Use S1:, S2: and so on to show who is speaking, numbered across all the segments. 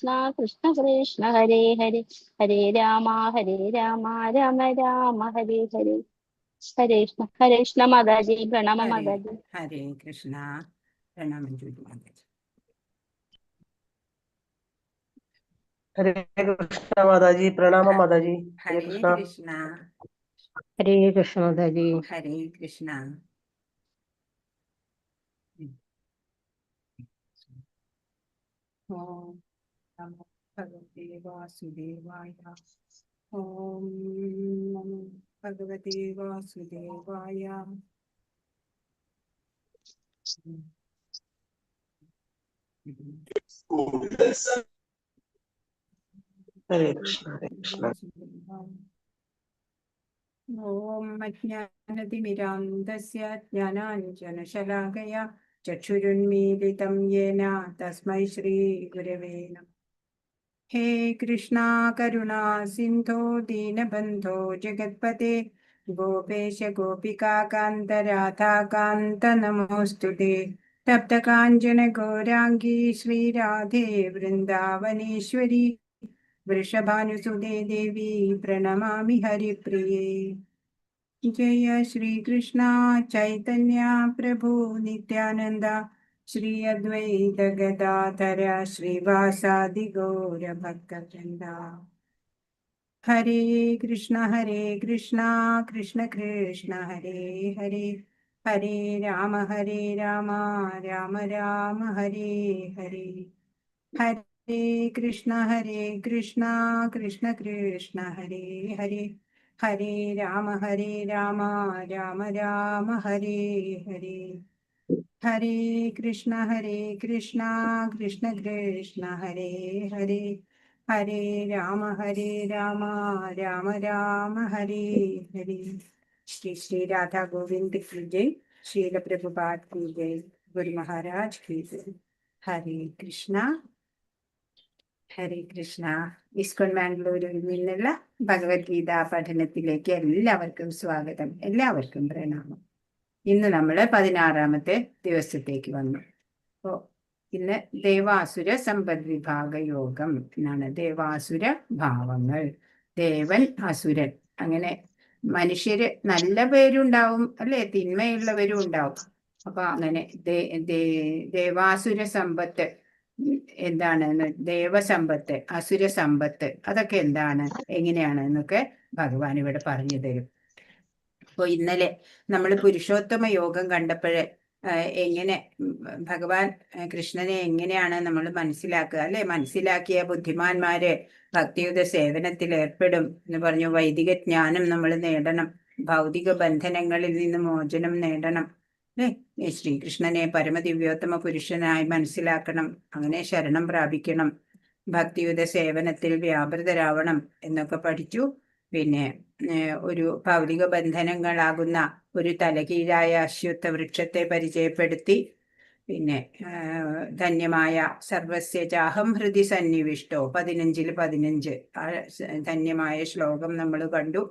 S1: കൃഷ്ണ കൃഷ്ണ ഹരേ ഹരേ ഹരേ രാമ രാമ രാമ ഹരേ ഹരേ. ഹരേ കൃഷ്ണ. ഹരേ കൃഷ്ണ മാതാജി. പ്രണാമ
S2: ഹരേ
S1: മാതാജി.
S2: ഹരേ കൃഷ്ണ. പ്രണാമം ചൊല്ലു മാതാജി.
S3: ഹരേ കൃഷ്ണ മാതാജി. പ്രണാമം മാതാജി. ഹരേ
S2: ഹരേ
S3: കൃഷ്ണ.
S2: കൃഷ്ണ.
S4: ഹരേ കൃഷ്ണ മാതാജി.
S2: ഹരേ കൃഷ്ണ. ഓം നമോ ഭഗവതേ വാസുദേവായ. ഓം നമോ ഭഗവതേ വാസുദേവായ.
S3: ഹരേ കൃഷ്ണ. ഹരേ കൃഷ്ണ.
S2: ഓം അജ്ഞാനതിമിരാന്ധസ്യ ജ്ഞാനാഞ്ജനശലാകയാ ചക്ഷുരുന്മീലിതം യേന തസ്മൈ ശ്രീ ഗുരവേ നമഃ. ഹേ കൃഷ്ണ കരുണാ സിന്ധോ ദീനബന്ധോ ജഗത്പതേ ഗോപേശ ഗോപികാകാന്ത രാധാകാന്ത നമോസ്തുതേ. തപ്തകാഞ്ചന ഗൗരാംഗീ ശ്രീരാധേ വൃന്ദാവനേശ്വരി വൃഷഭാനുസുതേ ദേവി പ്രണമാമി ഹരിപ്രിയേ. ജയ ശ്രീകൃഷ്ണ ചൈതന്യ പ്രഭു നിത്യാനന്ദ ശ്രീ അദ്വൈത ഗദാധര ശ്രീവാസാദി ഗൗര ഭക്തവൃന്ദ. ഹരേ കൃഷ്ണ കൃഷ്ണ കൃഷ്ണ ഹരേ ഹരേ ഹരേ രാമ രാമ രാമ ഹരേ ഹരേ. ഹരേ കൃഷ്ണ കൃഷ്ണ കൃഷ്ണ ഹരേ ഹരേ ഹരേ രാമ രാമ ഹരേ ഹരേ. ഹരേ കൃഷ്ണ കൃഷ്ണ കൃഷ്ണ ഹരേ ഹരേ ഹരേ രാമ രാമ ഹരേ ഹരേ. ശ്രീ ശ്രീ രാധാ ഗോവിന്ദ് की जय. श्रील प्रभुपाद की जय. गुरु महाराज की जय. ഹരേ കൃഷ്ണ ഹരേ കൃഷ്ണ. ഇസ്കോൺ മാംഗ്ലൂരിൽ നിന്നുള്ള ഭഗവത്ഗീത പഠനത്തിലേക്ക് എല്ലാവർക്കും സ്വാഗതം. എല്ലാവർക്കും പ്രണാമം. ഇന്ന് നമ്മൾ 16ാമത്തെ ദിവസത്തേക്ക് വന്നു. അപ്പോൾ ഇന്ന് ദേവാസുര സമ്പദ് വിഭാഗ യോഗം എന്നാണ്. ദേവാസുര ഭാവങ്ങൾ, ദേവൻ അസുരൻ, അങ്ങനെ മനുഷ്യര് നല്ല പേരുണ്ടാവും അല്ലെ, തിന്മയുള്ളവരും ഉണ്ടാവും. അപ്പൊ അങ്ങനെ ദേവാസുര സമ്പത്ത് എന്താണ്, ദേവസമ്പത്ത്, അസുര സമ്പത്ത്, അതൊക്കെ എന്താണ്, എങ്ങനെയാണ് എന്നൊക്കെ ഭഗവാൻ ഇവിടെ പറഞ്ഞു തരും. അപ്പോൾ ഇന്നലെ നമ്മൾ പുരുഷോത്തമ യോഗം കണ്ടപ്പോഴേ എങ്ങനെ ഭഗവാൻ കൃഷ്ണനെ എങ്ങനെയാണ് നമ്മൾ മനസ്സിലാക്കുക അല്ലെ, മനസ്സിലാക്കിയ ബുദ്ധിമാന്മാര് ഭക്തിയുത സേവനത്തിൽ ഏർപ്പെടും എന്ന് പറഞ്ഞു. വൈദിക ജ്ഞാനം നമ്മൾ നേടണം, ഭൗതിക ബന്ധനങ്ങളിൽ നിന്ന് മോചനം നേടണം അല്ലെ, ശ്രീകൃഷ്ണനെ പരമദിവ്യോത്തമ പുരുഷനായി മനസ്സിലാക്കണം, അങ്ങനെ ശരണം പ്രാപിക്കണം, ഭക്തിയുത സേവനത്തിൽ വ്യാപൃതരാവണം എന്നൊക്കെ പഠിച്ചു. പിന്നെ ഒരു ഭൗതിക ബന്ധനങ്ങളാകുന്ന ഒരു തലകീഴായ അശ്വത്ഥ വൃക്ഷത്തെ പരിചയപ്പെടുത്തി. പിന്നെ ധന്യമായ സർവസ്യ ചാഹം ഹൃദി സന്നിവിഷ്ടോ 15 ആ ധന്യമായ ശ്ലോകം നമ്മൾ കണ്ടു.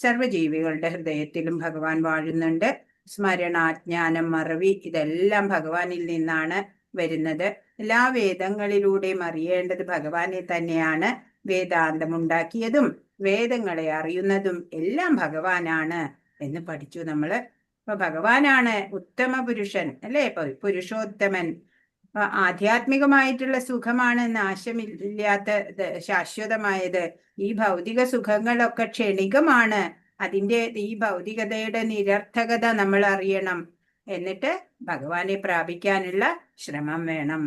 S2: സർവജീവികളുടെ ഹൃദയത്തിലും ഭഗവാൻ വാഴുന്നുണ്ട്. സ്മരണാജ്ഞാനം, മറവി, ഇതെല്ലാം ഭഗവാനിൽ നിന്നാണ് വരുന്നത്. എല്ലാ വേദങ്ങളിലൂടെയും അറിയേണ്ടത് ഭഗവാനെ തന്നെയാണ്. വേദാന്തമുണ്ടാക്കിയതും വേദങ്ങളെ അറിയുന്നതും എല്ലാം ഭഗവാനാണ് എന്ന് പഠിച്ചു നമ്മള്. അപ്പൊ ഭഗവാനാണ് ഉത്തമ പുരുഷൻ അല്ലെ, പുരുഷോത്തമൻ. ആധ്യാത്മികമായിട്ടുള്ള സുഖമാണ് നാശമില്ലാത്ത ശാശ്വതമായത്. ഈ ഭൗതിക സുഖങ്ങളൊക്കെ ക്ഷണികമാണ്. അതിൻ്റെ ഈ ഭൗതികതയുടെ നിരർത്ഥകത നമ്മൾ അറിയണം. എന്നിട്ട് ഭഗവാനെ പ്രാപിക്കാനുള്ള ശ്രമം വേണം.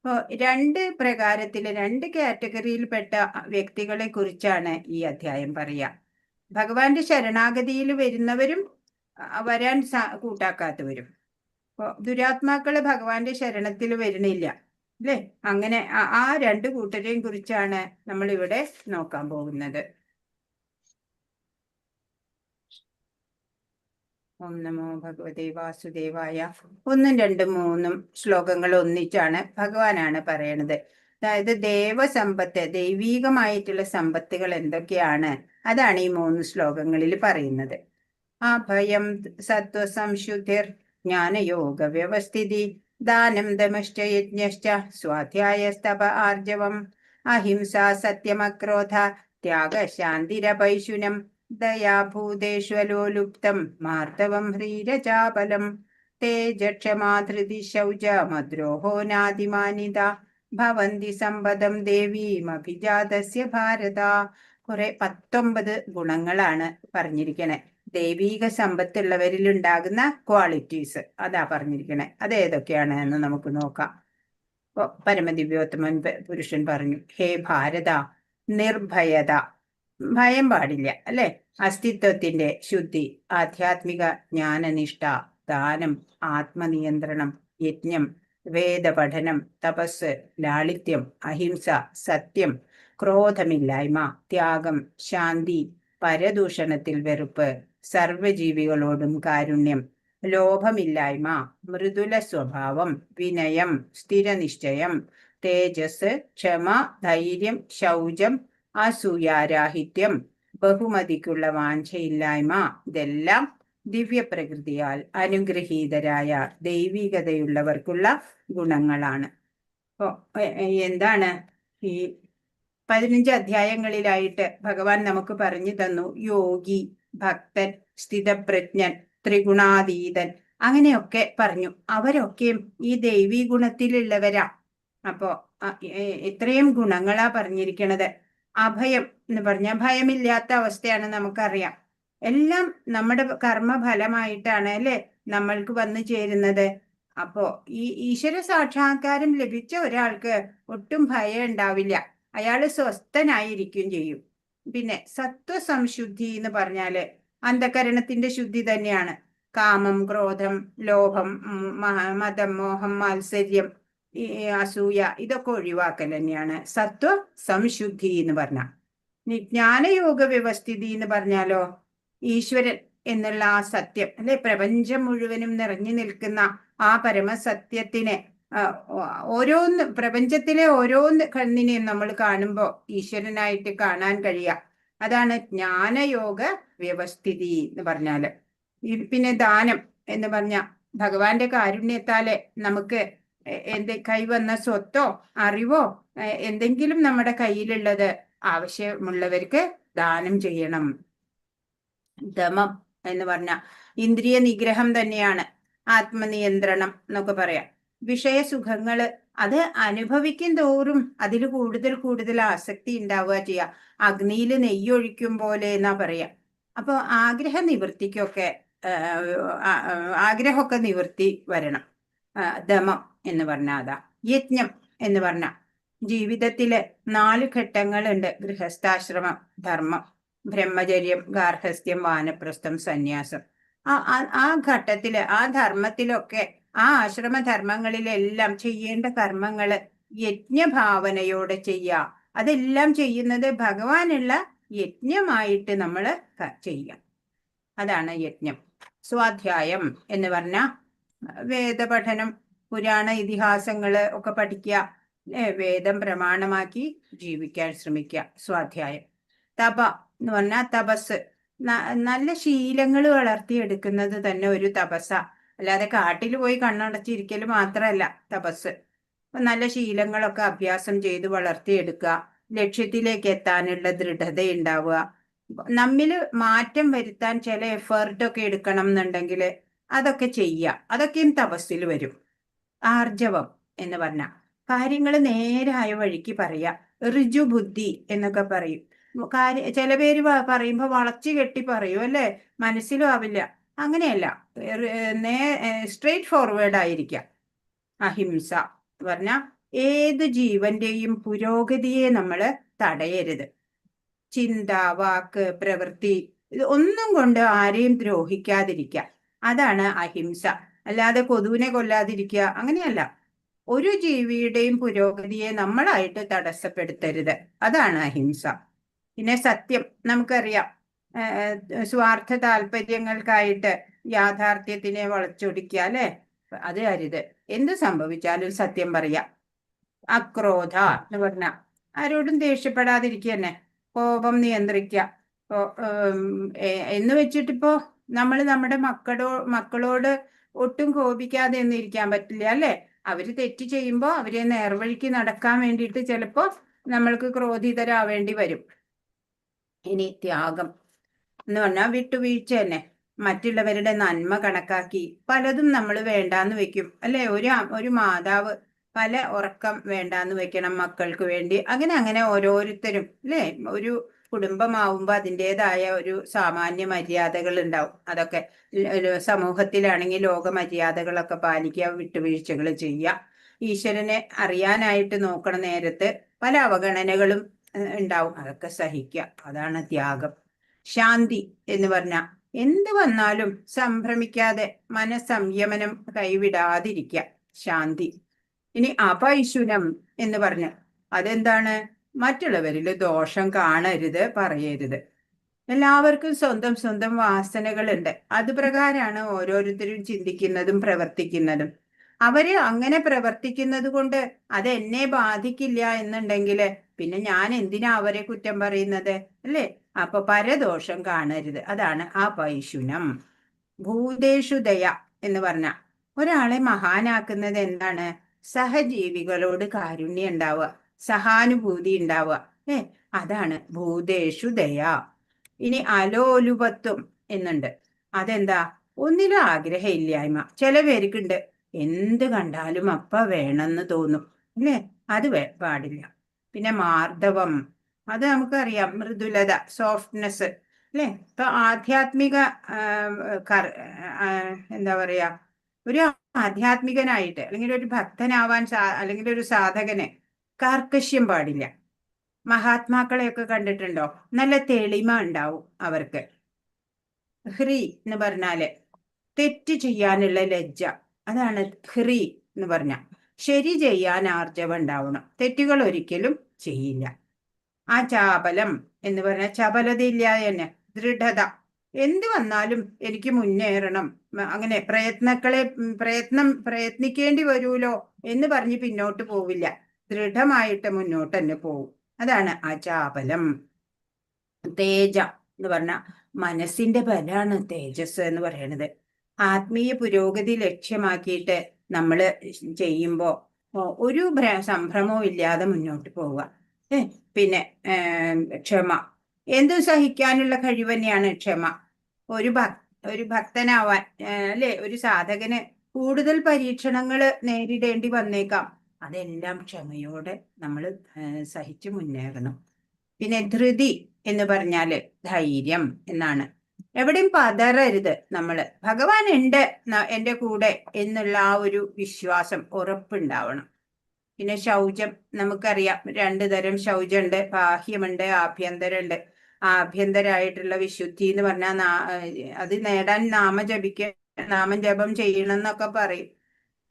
S2: അപ്പോൾ 2 പ്രകാരത്തില് 2 കാറ്റഗറിയിൽപ്പെട്ട വ്യക്തികളെ കുറിച്ചാണ് ഈ അധ്യായം പറയുക. ഭഗവാന്റെ ശരണാഗതിയിൽ വരുന്നവരും വരാൻ കൂട്ടാക്കാത്തവരും. അപ്പോൾ ദുരാത്മാക്കള് ഭഗവാന്റെ ശരണത്തിൽ വരുന്നില്ല അല്ലേ. അങ്ങനെ ആ 2 കൂട്ടരെയും കുറിച്ചാണ് നമ്മൾ ഇവിടെ നോക്കാൻ പോകുന്നത്. ഓം നമോ ഭഗവതേ വാസുദേവായ. 1, 2, 3 ശ്ലോകങ്ങൾ ഒന്നിച്ചാണ് ഭഗവാനാണ് പറയണത്. അതായത് ദേവസമ്പത്ത്, ദൈവീകമായിട്ടുള്ള സമ്പത്തുകൾ എന്തൊക്കെയാണ്, അതാണ് ഈ 3 ശ്ലോകങ്ങളിൽ പറയുന്നത്. അഭയം സത്വസംശുദ്ധിർ ജ്ഞാനയോഗ വ്യവസ്ഥിതി ദാനം ദമശ്ച യജ്ഞശ്ച സ്വാധ്യായസ്തപ ആർജവം അഹിംസ സത്യമക്രോധ ത്യാഗശാന്തിരപൈശുനം ദയാഭൂതേഷ്വലോലുപ്തം മാർദ്ദവം ഹ്രീരചാപലം തേജക്ഷമാധൃതി ശൗചമദ്രോഹോ നാദിമാനിത ഭവന്തി സമ്പദം ദേവീമഭിജാതസ്യ ഭാരത. കുറെ 19 ഗുണങ്ങളാണ് പറഞ്ഞിരിക്കണേ. ദൈവീക സമ്പത്തുള്ളവരിൽ ഉണ്ടാകുന്ന ക്വാളിറ്റീസ് അതാ പറഞ്ഞിരിക്കണേ. അത് ഏതൊക്കെയാണ് എന്ന് നമുക്ക് നോക്കാം. പരമദിവ്യോത്തമൻ പുരുഷൻ പറഞ്ഞു, ഹേ ഭാരത, നിർഭയത, ഭയം പാടില്ല അല്ലെ, അസ്തിത്വത്തിന്റെ ശുദ്ധി, ആധ്യാത്മിക ജ്ഞാനനിഷ്ഠ, ദാനം, ആത്മനിയന്ത്രണം, യജ്ഞം, വേദപഠനം, തപസ്, ലാളിത്യം, അഹിംസ, സത്യം, ക്രോധമില്ലായ്മ, ത്യാഗം, ശാന്തി, പരദൂഷണത്തിൽ വെറുപ്പ്, സർവജീവികളോടും കാരുണ്യം, ലോഭമില്ലായ്മ, മൃദുല സ്വഭാവം, വിനയം, സ്ഥിരനിശ്ചയം, തേജസ്, ക്ഷമ, ധൈര്യം, ശൗചം, അസൂയാരാഹിത്യം, ബഹുമതിക്കുള്ള വാഞ്ചയില്ലായ്മ, ഇതെല്ലാം ദിവ്യപ്രകൃതിയാൽ അനുഗ്രഹീതരായ ദൈവികതയുള്ളവർക്കുള്ള ഗുണങ്ങളാണ്. എന്താണ് ഈ 15 അധ്യായങ്ങളിലായിട്ട് ഭഗവാൻ നമുക്ക് പറഞ്ഞു തന്നു. യോഗി, ഭക്തൻ, സ്ഥിതപ്രജ്ഞൻ, ത്രിഗുണാതീതൻ, അങ്ങനെയൊക്കെ പറഞ്ഞു. അവരൊക്കെയും ഈ ദൈവീ ഗുണത്തിലുള്ളവരാ. അപ്പോ ഇത്രയും ഗുണങ്ങളാ പറഞ്ഞിരിക്കണത്. അഭയം എന്ന് പറഞ്ഞാൽ ഭയമില്ലാത്ത അവസ്ഥയാണ്, നമുക്കറിയാം. എല്ലാം നമ്മുടെ കർമ്മഫലമായിട്ടാണ് അല്ലെ നമ്മൾക്ക് വന്നു ചേരുന്നത്. അപ്പോ ഈ ഈശ്വര സാക്ഷാത്കാരം ലഭിച്ച ഒരാൾക്ക് ഒട്ടും ഭയം ഉണ്ടാവില്ല. അയാള് സ്വസ്ഥനായിരിക്കും ചെയ്യും. പിന്നെ സത്വസംശുദ്ധി എന്ന് പറഞ്ഞാല് അന്ധകരണത്തിന്റെ ശുദ്ധി തന്നെയാണ്. കാമം, ക്രോധം, ലോഭം, മതം, മോഹം, മാത്സര്യം, അസൂയ, ഇതൊക്കെ ഒഴിവാക്കൽ തന്നെയാണ് സത്വ സംശുദ്ധി എന്ന് പറഞ്ഞാൽ. ജ്ഞാനയോഗ വ്യവസ്ഥിതി എന്ന് പറഞ്ഞാലോ ഈശ്വരൻ എന്നുള്ള ആ സത്യം അല്ലെ, പ്രപഞ്ചം മുഴുവനും നിറഞ്ഞു നിൽക്കുന്ന ആ പരമസത്യത്തിനെ ഓരോന്ന്, പ്രപഞ്ചത്തിലെ ഓരോന്ന് കണ്ണിനെയും നമ്മൾ കാണുമ്പോൾ ഈശ്വരനായിട്ട് കാണാൻ കഴിയുക. അതാണ് ജ്ഞാനയോഗ വ്യവസ്ഥിതി എന്ന് പറഞ്ഞാല്. പിന്നെ ദാനം എന്ന് പറഞ്ഞ ഭഗവാന്റെ കാരുണ്യത്താലെ നമുക്ക് കൈവന്ന സ്വത്തോ അറിവോ എന്തെങ്കിലും നമ്മുടെ കയ്യിലുള്ളത് ആവശ്യമുള്ളവർക്ക് ദാനം ചെയ്യണം. ദമം എന്ന് പറഞ്ഞ ഇന്ദ്രിയ നിഗ്രഹം തന്നെയാണ് ആത്മനിയന്ത്രണം എന്നൊക്കെ പറയാം. വിഷയസുഖങ്ങള് അത് അനുഭവിക്കും തോറും അതിൽ കൂടുതൽ ആസക്തി ഉണ്ടാവുക ചെയ്യുക. അഗ്നിയിൽ നെയ്യൊഴിക്കും പോലെ എന്നാ പറയാ. അപ്പൊ ആഗ്രഹ നിവൃത്തിക്കൊക്കെ ആഗ്രഹമൊക്കെ നിവൃത്തി വരണം. ദമം എന്ന് പറഞ്ഞാൽ അതാ. യജ്ഞം എന്ന് പറഞ്ഞ ജീവിതത്തില് 4 ഘട്ടങ്ങളുണ്ട്. ഗൃഹസ്ഥാശ്രമം, ധർമ്മം, ബ്രഹ്മചര്യം, ഗാർഹസ്ഥ്യം, വാനപ്രസ്ഥം, സന്യാസം. ആ ഘട്ടത്തില് ആ ധർമ്മത്തിലൊക്കെ ആ ആശ്രമധർമ്മങ്ങളിലെല്ലാം ചെയ്യേണ്ട കർമ്മങ്ങള് യജ്ഞഭാവനയോടെ ചെയ്യുക. അതെല്ലാം ചെയ്യുന്നത് ഭഗവാനുള്ള യജ്ഞമായിട്ട് നമ്മൾ ചെയ്യാം. അതാണ് യജ്ഞം. സ്വാധ്യായം എന്ന് പറഞ്ഞ വേദപഠനം, പുരാണ ഇതിഹാസങ്ങള് ഒക്കെ പഠിക്കുക, വേദം പ്രമാണമാക്കി ജീവിക്കാൻ ശ്രമിക്കുക. സ്വാധ്യായം. തപ എന്ന് പറഞ്ഞാൽ തപസ്, നല്ല ശീലങ്ങൾ വളർത്തിയെടുക്കുന്നത് തന്നെ ഒരു തപസ്സ. അല്ലാതെ കാട്ടിൽ പോയി കണ്ണടച്ചിരിക്കൽ മാത്രമല്ല തപസ്. നല്ല ശീലങ്ങളൊക്കെ അഭ്യാസം ചെയ്ത് വളർത്തിയെടുക്കുക, ലക്ഷ്യത്തിലേക്ക് എത്താനുള്ള ദൃഢത ഉണ്ടാവുക. നമ്മിൽ മാറ്റം വരുത്താൻ ചില എഫേർട്ടൊക്കെ എടുക്കണം എന്നുണ്ടെങ്കിൽ അതൊക്കെ ചെയ്യുക. അതൊക്കെയും തപസ്സിൽ വരും. ആർജവം എന്ന് പറഞ്ഞ കാര്യങ്ങൾ നേരായ വഴിക്ക് പറയുക. ഋജുബുദ്ധി എന്നൊക്കെ പറയും. ചില പേര് പറയുമ്പോൾ വളച്ചു കെട്ടി പറയും അല്ലെ, മനസ്സിലും ആവില്ല. അങ്ങനെയല്ല, സ്ട്രെയിറ്റ് ഫോർവേഡ് ആയിരിക്കാം. അഹിംസ പറഞ്ഞ ഏത് ജീവന്റെയും പുരോഗതിയെ നമ്മൾ തടയരുത്. ചിന്ത, വാക്ക്, പ്രവൃത്തി ഇത് ഒന്നും കൊണ്ട് ആരെയും ദ്രോഹിക്കാതിരിക്കുക, അതാണ് അഹിംസ. അല്ലാതെ കൊതുവിനെ കൊല്ലാതിരിക്കുക അങ്ങനെയല്ല. ഒരു ജീവിയുടെയും പുരോഗതിയെ നമ്മളായിട്ട് തടസ്സപ്പെടുത്തരുത്, അതാണ് അഹിംസ. പിന്നെ സത്യം, നമുക്കറിയാം, സ്വാർത്ഥ താല്പര്യങ്ങൾക്കായിട്ട് യാഥാർത്ഥ്യത്തിനെ വളച്ചൊടിക്കുക അല്ലെ, അത് അരുത്. എന്ത് സംഭവിച്ചാലും സത്യം പറയാ. അക്രോധ എന്ന് പറഞ്ഞ ആരോടും ദേഷ്യപ്പെടാതിരിക്കുക തന്നെ, കോപം നിയന്ത്രിക്കുക. എന്ന് വെച്ചിട്ടിപ്പോ നമ്മൾ നമ്മുടെ മക്കളോട് ഒട്ടും കോപിക്കാതെ ഒന്നും ഇരിക്കാൻ പറ്റില്ല അല്ലെ. അവര് തെറ്റ് ചെയ്യുമ്പോൾ അവരെ നേർവഴിക്ക് നടക്കാൻ വേണ്ടിയിട്ട് ചിലപ്പോ നമ്മൾക്ക് ക്രോധിതരാവേണ്ടി വരും. ഇനി ത്യാഗം എന്ന് പറഞ്ഞാൽ വിട്ടുവീഴ്ച തന്നെ. മറ്റുള്ളവരുടെ നന്മ കണക്കാക്കി പലതും നമ്മൾ വേണ്ടാന്ന് വെക്കും അല്ലെ. ഒരു മാതാവ് പല ഉറക്കം വേണ്ടാന്ന് വെക്കണം മക്കൾക്ക് വേണ്ടി. അങ്ങനെ അങ്ങനെ ഓരോരുത്തരും അല്ലെ. ഒരു കുടുംബമാവുമ്പോൾ അതിൻ്റെതായ ഒരു സാമാന്യ മര്യാദകൾ ഉണ്ടാവും. അതൊക്കെ സമൂഹത്തിലാണെങ്കിൽ ലോക മര്യാദകളൊക്കെ പാലിക്കുക, വിട്ടുവീഴ്ചകൾ ചെയ്യുക. ഈശ്വരനെ അറിയാനായിട്ട് നോക്കണ നേരത്ത് പല അവഗണനകളും ഉണ്ടാവും, അതൊക്കെ സഹിക്കുക. അതാണ് ത്യാഗം. ശാന്തി എന്ന് പറഞ്ഞാൽ എന്ത് വന്നാലും സംഭ്രമിക്കാതെ മനസ്സംയമനം കൈവിടാതിരിക്കുക, ശാന്തി. ഇനി അപൈശുനം എന്ന് പറഞ്ഞ അതെന്താണ്? മറ്റുള്ളവരിൽ ദോഷം കാണരുത്, പറയരുത്. എല്ലാവർക്കും സ്വന്തം സ്വന്തം വാസനകളുണ്ട്. അത് പ്രകാരമാണ് ഓരോരുത്തരും ചിന്തിക്കുന്നതും പ്രവർത്തിക്കുന്നതും. അവര് അങ്ങനെ പ്രവർത്തിക്കുന്നത് കൊണ്ട് അത് എന്നെ ബാധിക്കില്ല എന്നുണ്ടെങ്കിൽ പിന്നെ ഞാൻ എന്തിനാ അവരെ കുറ്റം പറയുന്നത് അല്ലേ? അപ്പൊ പരദോഷം കാണരുത്, അതാണ് അപൈശുനം. ഭൂതേഷു ദയ എന്ന് പറഞ്ഞ ഒരാളെ മഹാനാക്കുന്നത് എന്താണ്? സഹജീവികളോട് കാരുണ്യം ഉണ്ടാവുക, സഹാനുഭൂതി ഉണ്ടാവുക. അതാണ് ഭൂതേഷു ദയ. ഇനി അലോലുപത്വം എന്നുണ്ട്. അതെന്താ? ഒന്നിലും ആഗ്രഹമില്ലായ്മ. ചില പേർക്കുണ്ട്, എന്ത് കണ്ടാലും അപ്പ വേണമെന്ന് തോന്നും അല്ലേ? അത് പാടില്ല. പിന്നെ മാർദ്ദവം, അത് നമുക്കറിയാം, മൃദുലത, സോഫ്റ്റ്നെസ് അല്ലേ? ഇപ്പൊ ആധ്യാത്മിക എന്താ പറയാ, ഒരു ആധ്യാത്മികനായിട്ട് അല്ലെങ്കിൽ ഒരു ഭക്തനാവാൻ അല്ലെങ്കിൽ ഒരു സാധകന് കാർക്കശ്യം പാടില്ല. മഹാത്മാക്കളെയൊക്കെ കണ്ടിട്ടുണ്ടോ? നല്ല തെളിമ ഉണ്ടാവും അവർക്ക്. ഹ്രീ എന്ന് പറഞ്ഞാല് തെറ്റ് ചെയ്യാനുള്ള ലജ്ജ, അതാണ് ഹ്രീ എന്ന് പറഞ്ഞ. ശരി ചെയ്യാൻ ആർജവം ഉണ്ടാവണം, തെറ്റുകൾ ഒരിക്കലും ചെയ്യില്ല. ആ ചാപലം എന്ന് പറഞ്ഞാൽ ചപലതയില്ലാതെ തന്നെ ദൃഢത. എന്ത് വന്നാലും എനിക്ക് മുന്നേറണം, അങ്ങനെ പ്രയത്നിക്കേണ്ടി വരുമല്ലോ എന്ന് പറഞ്ഞ് പിന്നോട്ട് പോവില്ല, ദൃഢമായിട്ട് മുന്നോട്ട് തന്നെ പോവും. അതാണ് ആ ചാപലം. തേജ എന്ന് പറഞ്ഞ മനസ്സിന്റെ ബലാണ് തേജസ് എന്ന് പറയുന്നത്. ആത്മീയ പുരോഗതി ലക്ഷ്യമാക്കിയിട്ട് നമ്മൾ ചെയ്യുമ്പോൾ ഒരു സംഭ്രമവും ഇല്ലാതെ മുന്നോട്ട് പോവുക. പിന്നെ ക്ഷമ, എന്തും സഹിക്കാനുള്ള കഴിവ് തന്നെയാണ് ക്ഷമ. ഒരു ഭക്തനാവാൻ അല്ലെ, ഒരു സാധകന് കൂടുതൽ പരീക്ഷണങ്ങൾ നേരിടേണ്ടി വന്നേക്കാം. അതെല്ലാം ക്ഷമയോടെ നമ്മൾ സഹിച്ചു മുന്നേറണം. പിന്നെ ധൃതി എന്ന് പറഞ്ഞാല് ധൈര്യം എന്നാണ്. എവിടെയും പതറരുത് നമ്മള്. ഭഗവാൻ ഉണ്ട് എൻ്റെ കൂടെ എന്നുള്ള ആ ഒരു വിശ്വാസം, ഉറപ്പുണ്ടാവണം. പിന്നെ ശൗചം, നമുക്കറിയാം 2 തരം ശൗചമുണ്ട്, ബാഹ്യമുണ്ട്, ആഭ്യന്തരമുണ്ട്. ആഭ്യന്തരമായിട്ടുള്ള വിശുദ്ധി എന്ന് പറഞ്ഞാൽ അത് നേടാൻ നാമം ജപം ചെയ്യണം എന്നൊക്കെ പറയും.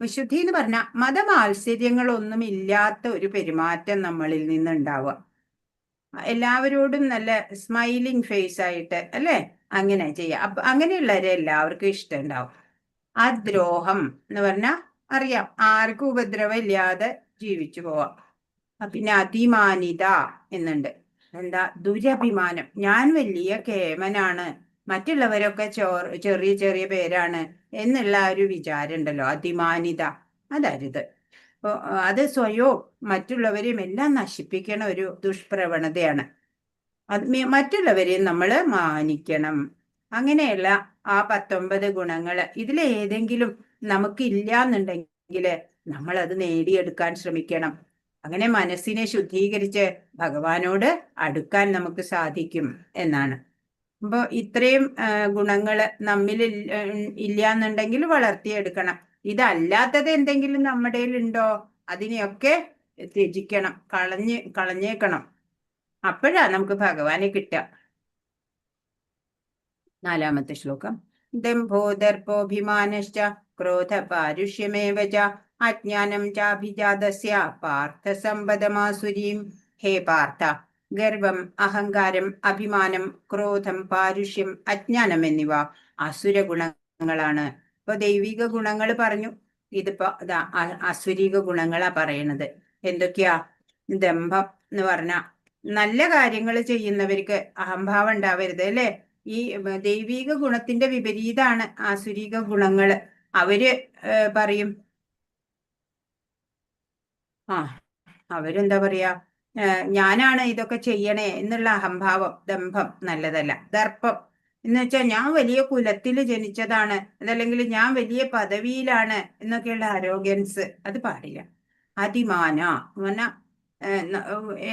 S2: വിശുദ്ധി എന്ന് പറഞ്ഞാൽ മതമാത്സര്യങ്ങളൊന്നും ഇല്ലാത്ത ഒരു പെരുമാറ്റം നമ്മളിൽ നിന്നുണ്ടാവുക, എല്ലാവരോടും നല്ല സ്മൈലിംഗ് ഫേസ് ആയിട്ട് അല്ലേ, അങ്ങനെ ചെയ്യാം. അപ്പൊ അങ്ങനെയുള്ളവരെ എല്ലാവർക്കും ഇഷ്ടം ഉണ്ടാവും. ആ ദ്രോഹം എന്ന് പറഞ്ഞാൽ അറിയാം, ആർക്കും ഉപദ്രവം ഇല്ലാതെ ജീവിച്ചു പോവാം. പിന്നെ അതിമാനിത എന്നുണ്ട്. എന്താ? ദുരഭിമാനം, ഞാൻ വലിയ കേമനാണ്, മറ്റുള്ളവരൊക്കെ ചെറിയ ചെറിയ പേരാണ് എന്നുള്ള ഒരു വിചാരം ഉണ്ടല്ലോ, അതിമാനിത. അതരുത്. അത് സ്വയവും മറ്റുള്ളവരെയും എല്ലാം നശിപ്പിക്കണ ഒരു ദുഷ്പ്രവണതയാണ്. അത് മറ്റുള്ളവരെയും നമ്മൾ മാനിക്കണം. അങ്ങനെയുള്ള ആ 19 ഗുണങ്ങൾ ഇതിലേതെങ്കിലും നമുക്കില്ല എന്നുണ്ടെങ്കിൽ നമ്മൾ അത് നേടിയെടുക്കാൻ ശ്രമിക്കണം. അങ്ങനെ മനസ്സിനെ ശുദ്ധീകരിച്ച് ഭഗവാനോട് അടുക്കാൻ നമുക്ക് സാധിക്കും എന്നാണ്. അപ്പോൾ ഇത്രയും ഗുണങ്ങൾ നമ്മിൽ ഇല്ല എന്നുണ്ടെങ്കിൽ വളർത്തിയെടുക്കണം. ഇതല്ലാത്തത് എന്തെങ്കിലും നമ്മുടെ ഉണ്ടോ, അതിനെയൊക്കെ ത്യജിക്കണം, കളഞ്ഞേക്കണം. അപ്പോഴാ നമുക്ക് ഭഗവാനെ കിട്ടുക. 4-ാമത്തെ ശ്ലോകം. ദംഭോദർപ്പോഭിമാനശ്ച ക്രോധ പാരുഷ്യമേവ ച അജ്ഞാനം ചാഭിജാതസ്യ പാർത്ഥ സമ്പദമാസുരീം. ഹേ പാർത്ഥ, ഗർവം, അഹങ്കാരം, അഭിമാനം, ക്രോധം, പാരുഷ്യം, അജ്ഞാനം എന്നിവ അസുര ഗുണങ്ങളാണ്. ഇപ്പൊ ദൈവിക ഗുണങ്ങൾ പറഞ്ഞു, ഇതിപ്പോ അസുരീക ഗുണങ്ങളാ പറയണത്. എന്തൊക്കെയാ? ദംഭം എന്ന് പറഞ്ഞ നല്ല കാര്യങ്ങൾ ചെയ്യുന്നവർക്ക് അഹംഭാവം ഉണ്ടാവരുത് അല്ലെ. ഈ ദൈവിക ഗുണത്തിന്റെ വിപരീതമാണ് ആസുരിക ഗുണങ്ങള്. അവര് പറയും ആ അവരെന്താ പറയാ, ഞാനാണ് ഇതൊക്കെ ചെയ്യണേ എന്നുള്ള അഹംഭാവം, ദമ്പം നല്ലതല്ല. ദർപ്പം എന്ന് വെച്ചാൽ ഞാൻ വലിയ കുലത്തിൽ ജനിച്ചതാണ്, അതല്ലെങ്കിൽ ഞാൻ വലിയ പദവിയിലാണ് എന്നൊക്കെയുള്ള അരോഗൻസ്, അത് പാടില്ല. അതിമാന എന്ന് പറഞ്ഞാൽ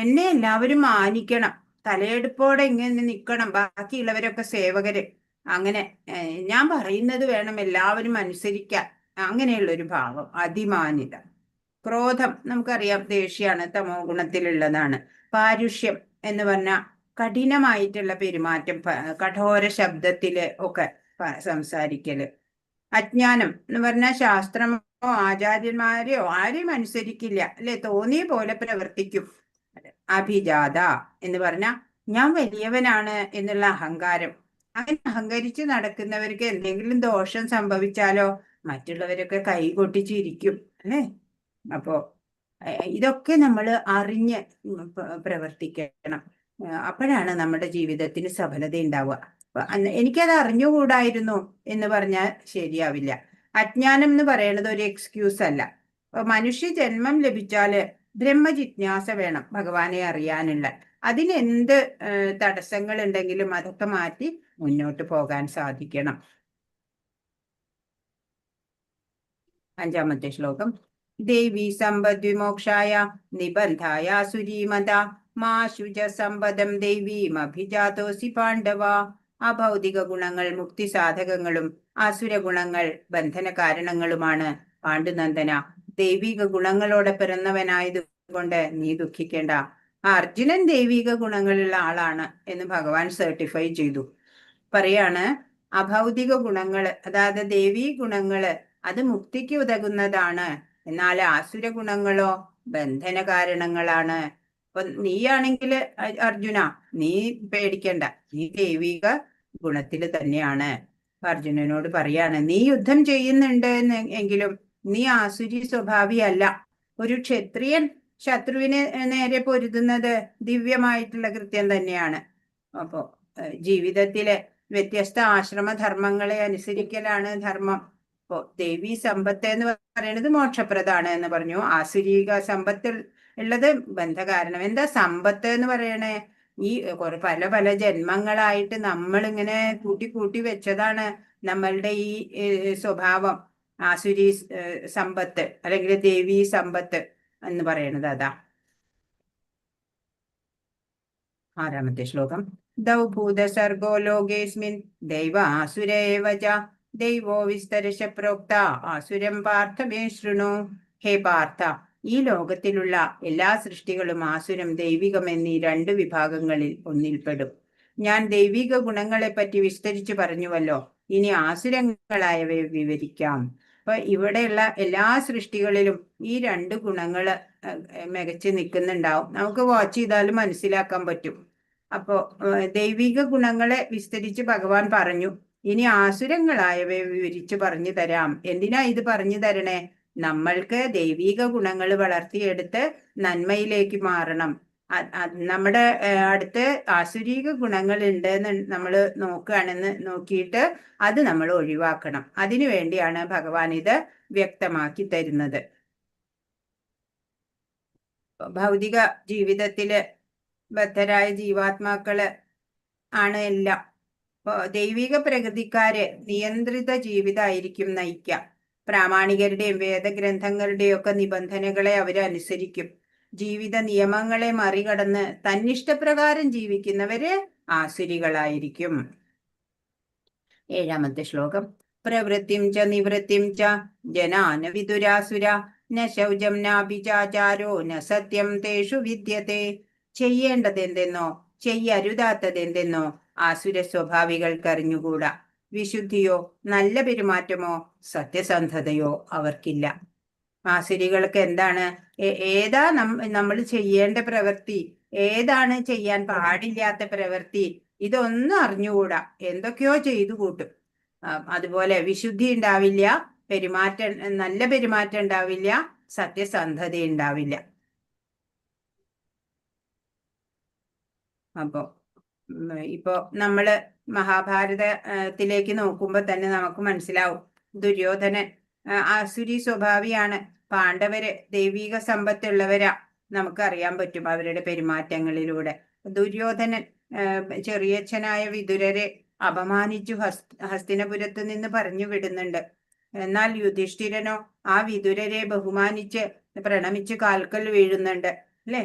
S2: എന്നെ എല്ലാവരും മാനിക്കണം, തലയെടുപ്പോടെ ഇങ്ങനെ നിൽക്കണം, ബാക്കിയുള്ളവരൊക്കെ സേവകര്, അങ്ങനെ ഞാൻ പറയുന്നത് വേണം എല്ലാവരും അനുസരിക്കാൻ, അങ്ങനെയുള്ള ഒരു ഭാവം, അതിമാനിത. ക്രോധം നമുക്കറിയാം ദേഷ്യാണ്, തമോ ഗുണത്തിലുള്ളതാണ്. പാരുഷ്യം എന്ന് പറഞ്ഞാൽ കഠിനമായിട്ടുള്ള പെരുമാറ്റം, കഠോര ശബ്ദത്തില് ഒക്കെ സംസാരിക്കല്. അജ്ഞാനം എന്ന് പറഞ്ഞാൽ ശാസ്ത്രമോ ആചാര്യന്മാരെയോ ആരെയും അനുസരിക്കില്ല, അല്ലെ, തോന്നിയ പോലെ പ്രവർത്തിക്കും. അഭിജാത എന്ന് പറഞ്ഞാൽ ഞാൻ വലിയവനാണ് എന്നുള്ള അഹങ്കാരം. അങ്ങനെ അഹങ്കരിച്ച് നടക്കുന്നവർക്ക് എന്തെങ്കിലും ദോഷം സംഭവിച്ചാലോ മറ്റുള്ളവരൊക്കെ കൈകൊട്ടിച്ചിരിക്കും, അല്ലേ. അപ്പോ ഇതൊക്കെ നമ്മൾ അറിഞ്ഞ് പ്രവർത്തിക്കണം. അപ്പോഴാണ് നമ്മുടെ ജീവിതത്തിന് സഫലത ഉണ്ടാവുക. എനിക്കത് അറിഞ്ഞുകൂടായിരുന്നു എന്ന് പറഞ്ഞാൽ ശരിയാവില്ല. അജ്ഞാനം എന്ന് പറയുന്നത് ഒരു എക്സ്ക്യൂസ് അല്ല. മനുഷ്യ ജന്മം ലഭിച്ചാല് ബ്രഹ്മജിജ്ഞാസ വേണം, ഭഗവാനെ അറിയാനുള്ള. അതിനെന്ത് തടസ്സങ്ങൾ ഉണ്ടെങ്കിലും അതൊക്കെ മാറ്റി മുന്നോട്ട് പോകാൻ സാധിക്കണം. 5-ാമത്തെ ശ്ലോകം. ദേവി സമ്പദ്വിമോക്ഷായ നിബന്ധായ സുരീമത മാശുജ സമ്പദം ദേവീമഭിജാതോസി പാണ്ഡവ. അഭൗതിക ഗുണങ്ങൾ മുക്തി സാധകങ്ങളും ആസുര ഗുണങ്ങൾ ബന്ധന കാരണങ്ങളുമാണ്. പാണ്ഡുനന്ദന, ദൈവിക ഗുണങ്ങളോടെ പിറന്നവനായതുകൊണ്ട് നീ ദുഃഖിക്കേണ്ട. അർജുനൻ ദൈവിക ഗുണങ്ങളുള്ള ആളാണ് എന്ന് ഭഗവാൻ സർട്ടിഫൈ ചെയ്തു. പറയാണ്, അഭൗതിക ഗുണങ്ങള്, അതായത് ദേവീ ഗുണങ്ങള് അത് മുക്തിക്ക് ഉതകുന്നതാണ്, എന്നാൽ ആസുര ഗുണങ്ങളോ ബന്ധന കാരണങ്ങളാണ്. അപ്പൊ നീയാണെങ്കിൽ അർജുന, നീ പേടിക്കണ്ട, നീ ദൈവിക ഗുണത്തിൽ തന്നെയാണ്. അർജുനനോട് പറയാണ്, നീ യുദ്ധം ചെയ്യുന്നുണ്ട് എങ്കിലും നീ ആസുരി സ്വഭാവിയല്ല. ഒരു ക്ഷത്രിയൻ ശത്രുവിനെ നേരെ പൊരുതുന്നത് ദിവ്യമായിട്ടുള്ള കൃത്യം തന്നെയാണ്. അപ്പോ ജീവിതത്തിലെ വ്യത്യസ്ത ആശ്രമധർമ്മങ്ങളെ അനുസരിക്കലാണ് ധർമ്മം. അപ്പോ ദേവി സമ്പത്ത് എന്ന് പറയുന്നത് മോക്ഷപ്രദാണ് എന്ന് പറഞ്ഞു. ആസുരീക സമ്പത്ത് ഉള്ളത് ബന്ധകാരണം. എന്താ സമ്പത്ത് എന്ന് പറയണേ? ഈ പല പല ജന്മങ്ങളായിട്ട് നമ്മൾ ഇങ്ങനെ കൂട്ടി കൂട്ടി വെച്ചതാണ് നമ്മളുടെ ഈ സ്വഭാവം. ആസുരി സമ്പത്ത് അല്ലെങ്കിൽ ദേവി സമ്പത്ത് എന്ന് പറയുന്നത് അതാ. 6-ാമത്തെ ശ്ലോകം. ദൗഭൂത സർഗോ ലോകേസ്മിൻ ദൈവ ആസുര ഏവ ച ദൈവോ വിസ്തരശ പ്രോക്ത ആസുരം പാർത്ഥ മേ ശൃണു. ഹേ പാർത്ഥ, ഈ ലോകത്തിലുള്ള എല്ലാ സൃഷ്ടികളും ആസുരം ദൈവികം എന്നീ 2 വിഭാഗങ്ങളിൽ ഒന്നിൽപ്പെടും. ഞാൻ ദൈവിക ഗുണങ്ങളെ പറ്റി വിസ്തരിച്ചു പറഞ്ഞുവല്ലോ, ഇനി ആസുരങ്ങളായവയെ വിവരിക്കാം. അപ്പൊ ഇവിടെയുള്ള എല്ലാ സൃഷ്ടികളിലും ഈ 2 ഗുണങ്ങള് മികച്ചു നിൽക്കുന്നുണ്ടാവും. നമുക്ക് വാച്ച് ചെയ്താലും മനസ്സിലാക്കാൻ പറ്റും. അപ്പോ ദൈവിക ഗുണങ്ങളെ വിസ്തരിച്ച് ഭഗവാൻ പറഞ്ഞു, ഇനി ആസുരങ്ങളായവയെ വിവരിച്ചു പറഞ്ഞു തരാം. എന്തിനാ ഇത് പറഞ്ഞു തരണേ? നമ്മൾക്ക് ദൈവിക ഗുണങ്ങൾ വളർത്തിയെടുത്ത് നന്മയിലേക്ക് മാറണം. നമ്മുടെ അടുത്ത് ആസുരീക ഗുണങ്ങൾ ഉണ്ടെന്ന് നമ്മൾ നോക്കുകയാണെന്ന് നോക്കിയിട്ട് അത് നമ്മൾ ഒഴിവാക്കണം. അതിനു വേണ്ടിയാണ് ഭഗവാൻ ഇത് വ്യക്തമാക്കി തരുന്നത്. ഭൗതിക ജീവിതത്തില് ബദ്ധരായ ജീവാത്മാക്കള് ആണ് എല്ലാം. ദൈവിക പ്രകൃതിക്കാര് നിയന്ത്രിത ജീവിതമായിരിക്കും നയിക്കുക. പ്രാമാണികരുടെയും വേദഗ്രന്ഥങ്ങളുടെയും ഒക്കെ നിബന്ധനകളെ അവരനുസരിക്കും. ജീവിത നിയമങ്ങളെ മറികടന്ന് തന്നിഷ്ടപ്രകാരം ജീവിക്കുന്നവര് ആസുരികളായിരിക്കും. 7-ാമത്തെ ശ്ലോകം. പ്രവൃത്തിം ച നിവൃത്തിം ച ജനാന വിദുരാസുര ന ശൗചം നാഭിചാചാരോ ന സത്യം തേഷു വിദ്യത്തെ. ചെയ്യേണ്ടതെന്തെന്നോ ചെയ്യരുതാത്തതെന്തെന്നോ ആസുര സ്വഭാവികൾക്ക് അറിഞ്ഞുകൂടാ. വിശുദ്ധിയോ നല്ല പെരുമാറ്റമോ സത്യസന്ധതയോ അവർക്കില്ല. ആസുരികൾക്ക് എന്താണ്, ഏതാ നമ്മൾ ചെയ്യേണ്ട പ്രവൃത്തി, ഏതാണ് ചെയ്യാൻ പാടില്ലാത്ത പ്രവൃത്തി, ഇതൊന്നും അറിഞ്ഞുകൂടാ. എന്തൊക്കെയോ ചെയ്തു കൂട്ടും. അതുപോലെ വിശുദ്ധി ഉണ്ടാവില്ല, നല്ല പെരുമാറ്റം ഉണ്ടാവില്ല, സത്യസന്ധത ഉണ്ടാവില്ല. ഇപ്പോ നമ്മള് മഹാഭാരതത്തിലേക്ക് നോക്കുമ്പോ തന്നെ നമുക്ക് മനസ്സിലാവും, ദുര്യോധനൻ ആസുരി സ്വഭാവിയാണ്. പാണ്ഡവര് ദൈവിക സമ്പത്തുള്ളവരാ, നമുക്കറിയാൻ പറ്റും അവരുടെ പെരുമാറ്റങ്ങളിലൂടെ. ദുര്യോധനൻ ചെറിയച്ഛനായ വിതുരരെ അപമാനിച്ചു ഹസ്തിനപുരത്ത് നിന്ന് പറഞ്ഞു വിടുന്നുണ്ട്. എന്നാൽ യുധിഷ്ഠിരനോ ആ വിതുരരെ ബഹുമാനിച്ച് പ്രണമിച്ച് കാൽക്കൽ വീഴുന്നുണ്ട് അല്ലെ.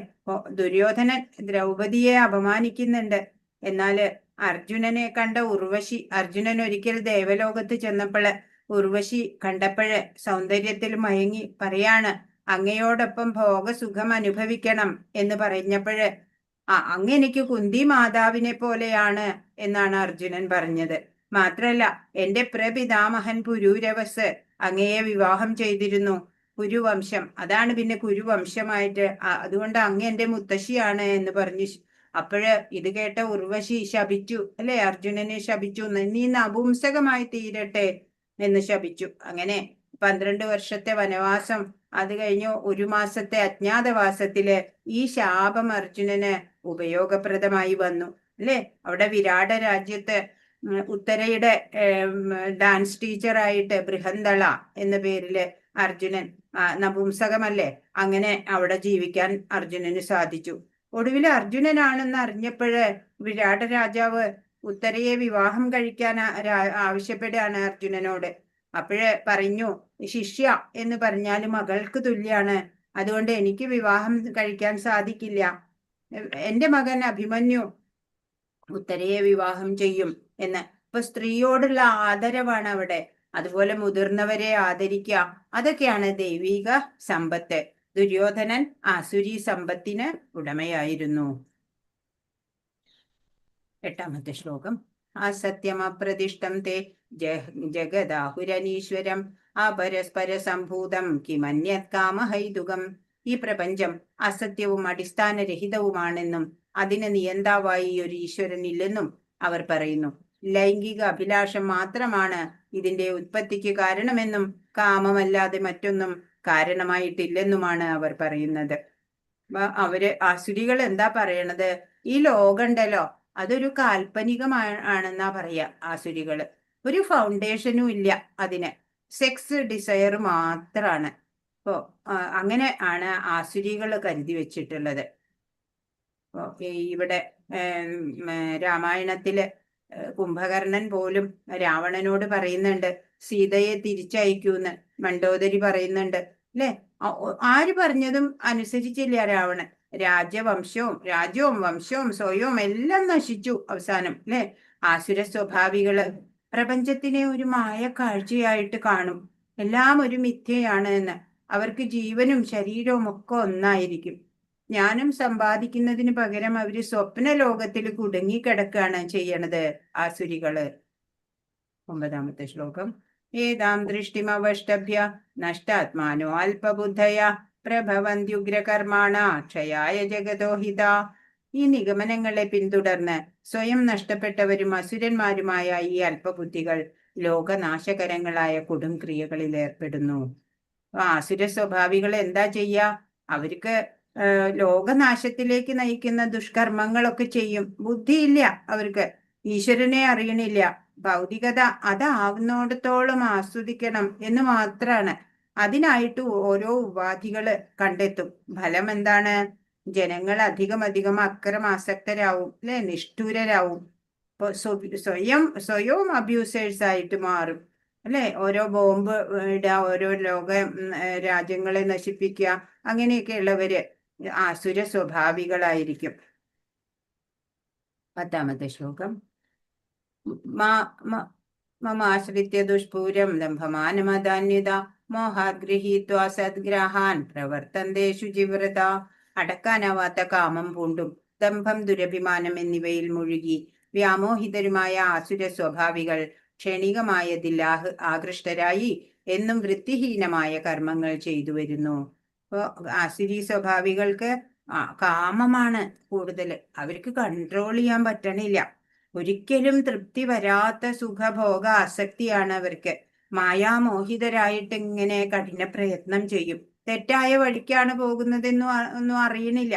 S2: ദുര്യോധനൻ ദ്രൗപദിയെ അപമാനിക്കുന്നുണ്ട്. എന്നാല് അർജുനനെ കണ്ട ഉർവശി, അർജുനൻ ഒരിക്കൽ ദേവലോകത്ത് ചെന്നപ്പോള് ഉർവശി കണ്ടപ്പോഴ് സൗന്ദര്യത്തിൽ മയങ്ങി പറയാണ്, അങ്ങയോടൊപ്പം ഭോഗസുഖം അനുഭവിക്കണം എന്ന് പറഞ്ഞപ്പോഴ് അങ്ങ് എനിക്ക് കുന്തി മാതാവിനെ പോലെയാണ് എന്നാണ് അർജുനൻ പറഞ്ഞത്. മാത്രല്ല എന്റെ പ്രപിതാമഹൻ പുരൂരവസ് അങ്ങയെ വിവാഹം ചെയ്തിരുന്നു. കുരുവംശം, അതാണ് പിന്നെ കുരുവംശമായിട്ട്, അതുകൊണ്ട് അങ്ങ് എന്റെ മുത്തശ്ശിയാണ് എന്ന് പറഞ്ഞു. അപ്പോഴ് ഇത് കേട്ട ഉർവശി ശപിച്ചു അല്ലെ, അർജുനനെ ശപിച്ചു, നീ നപുംസകമായി തീരട്ടെ എന്ന് ശപിച്ചു. അങ്ങനെ 12 വർഷത്തെ വനവാസം, അത് കഴിഞ്ഞു 1 മാസത്തെ അജ്ഞാതവാസത്തില് ഈ ശാപം അർജുനന് ഉപയോഗപ്രദമായി വന്നു അല്ലെ. അവിടെ വിരാട രാജ്യത്ത് ഉത്തരയുടെ ഡാൻസ് ടീച്ചറായിട്ട് ബൃഹന്തള എന്ന പേരില് അർജുനൻ, നപുംസകമല്ലേ, അങ്ങനെ അവിടെ ജീവിക്കാൻ അർജുനന് സാധിച്ചു. ഒടുവിൽ അർജുനനാണെന്ന് അറിഞ്ഞപ്പോഴ് വിരാട രാജാവ് ഉത്തരയെ വിവാഹം കഴിക്കാൻ ആവശ്യപ്പെടുകയാണ് അർജുനനോട്. അപ്പോഴ് പറഞ്ഞു, ശിഷ്യ എന്ന് പറഞ്ഞാൽ മകൾക്ക് തുല്യാണ്, അതുകൊണ്ട് എനിക്ക് വിവാഹം കഴിക്കാൻ സാധിക്കില്ല. എന്റെ മകൻ അഭിമന്യു ഉത്തരയെ വിവാഹം ചെയ്യും എന്ന്. ഇപ്പൊ സ്ത്രീയോടുള്ള ആദരവാണ് അവിടെ. അതുപോലെ മുതിർന്നവരെ ആദരിക്കുക, അതൊക്കെയാണ് ദൈവിക സമ്പത്ത്. ദുര്യോധനൻ ആസുരി സമ്പത്തിന് ഉടമയായിരുന്നു. 8ാമത്തെ ശ്ലോകം. അസത്യമപ്രതിഷ്ഠം തേ ജഗദാഹുരനീശ്വരം അപരസ്പര സംഭൂതം കിമന്യത് കാമഹൈതുകം. ഈ പ്രപഞ്ചം അസത്യവും അടിസ്ഥാനരഹിതവുമാണെന്നും അതിന് നിയന്താവായി ഒരു ഈശ്വരനില്ലെന്നും അവർ പറയുന്നു. ലൈംഗിക അഭിലാഷം മാത്രമാണ് ഇതിന്റെ ഉത്പത്തിക്ക് കാരണമെന്നും കാമമല്ലാതെ മറ്റൊന്നും കാരണമായിട്ടില്ലെന്നുമാണ് അവർ പറയുന്നത്. ആസുരികൾ എന്താ പറയണത്? ഈ ലോകമുണ്ടല്ലോ അതൊരു കാൽപ്പനികമാണെന്നാ പറയാ ആസുരികള്. ഒരു ഫൗണ്ടേഷനും ഇല്ല അതിന്, സെക്സ് ഡിസയർ മാത്രാണ്. അപ്പോ അങ്ങനെ ആണ് ആസുരികൾ കരുതി വെച്ചിട്ടുള്ളത്. ഇവിടെ രാമായണത്തില് കുംഭകർണൻ പോലും രാവണനോട് പറയുന്നുണ്ട് സീതയെ തിരിച്ചയക്കൂന്ന്. മണ്ഡോദരി പറയുന്നുണ്ട് അല്ലെ. ആര് പറഞ്ഞതും അനുസരിച്ചില്ല രാവണൻ. രാജ്യവും വംശവും സ്വയവും എല്ലാം നശിച്ചു അവസാനം അല്ലെ. ആസുര സ്വഭാവികള് പ്രപഞ്ചത്തിനെ ഒരു മായ കാഴ്ചയായിട്ട് കാണും, എല്ലാം ഒരു മിഥ്യയാണ് എന്ന്. അവർക്ക് ജീവനും ശരീരവും ഒക്കെ ഒന്നായിരിക്കും. ജ്ഞാനം സമ്പാദിക്കുന്നതിന് പകരം അവര് സ്വപ്ന ലോകത്തിൽ കുടുങ്ങിക്കിടക്കുകയാണ് ചെയ്യണത് ആസുരികള്. 9ാമത്തെ ശ്ലോകം. ഏതാം ദൃഷ്ടിമവഷ്ടഭ്യ നഷ്ടാത്മാനോ അല്പബുദ്ധയ പ്രഭവന്ത്യുഗ്രകർമാണ ക്ഷയായ ജഗതോഹിത. ഈ നിഗമനങ്ങളെ പിന്തുടർന്ന് സ്വയം നഷ്ടപ്പെട്ടവരും അസുരന്മാരുമായ ഈ അല്പബുദ്ധികൾ ലോകനാശകരങ്ങളായ കൊടും ക്രിയകളിൽ ഏർപ്പെടുന്നു. ആസുര സ്വഭാവികൾ എന്താ ചെയ്യാ? അവർക്ക് ലോകനാശത്തിലേക്ക് നയിക്കുന്ന ദുഷ്കർമ്മങ്ങളൊക്കെ ചെയ്യും. ബുദ്ധിയില്ല അവർക്ക്, ഈശ്വരനെ അറിയണില്ല. ഭൗതികത അതാവുന്നിടത്തോളം ആസ്വദിക്കണം എന്ന് മാത്രാണ്. അതിനായിട്ട് ഓരോ ഉപാധികള് കണ്ടെത്തും. ഫലം എന്താണ്? ജനങ്ങൾ അധികം അക്രമാസക്തരാവും അല്ലെ, നിഷ്ഠൂരരാവും. ഇപ്പൊ സ്വയവും അബ്യൂസേഴ്സ് ആയിട്ട് മാറും അല്ലെ. ഓരോ ബോംബ് ഇടുക, ഓരോ രാജ്യങ്ങളെ നശിപ്പിക്കുക, അങ്ങനെയൊക്കെയുള്ളവര് ആസുര സ്വഭാവികളായിരിക്കും. 10ാമത്തെ ശ്ലോകം. മമാശ്രിത്യ ദുഷ്പൂരം ലംഭമാനമദാന്യത മോഹാഗ്രഹീത്വാ സദ്ഗ്രാഹാൻ പ്രവർത്തന്തേ ശുചിവ്രത. അടക്കാനാവാത്ത കാമം പൂണ്ടും ദംഭം ദുരഭിമാനം എന്നിവയിൽ മുഴുകി വ്യാമോഹിതരുമായ ആസുര സ്വഭാവികൾ ക്ഷണികമായതിൽ ആകൃഷ്ടരായി എന്നും വൃത്തിഹീനമായ കർമ്മങ്ങൾ ചെയ്തു വരുന്നു. ഇപ്പോ ആസുരി സ്വഭാവികൾക്ക് കാമമാണ് കൂടുതൽ. അവർക്ക് കൺട്രോൾ ചെയ്യാൻ പറ്റണില്ല. ഒരിക്കലും തൃപ്തി വരാത്ത സുഖഭോഗ ആസക്തിയാണ് അവർക്ക്. മായാമോഹിതരായിട്ട് ഇങ്ങനെ കഠിന പ്രയത്നം ചെയ്യും. തെറ്റായ വഴിക്കാണ് പോകുന്നതെന്നും അറിയണില്ല.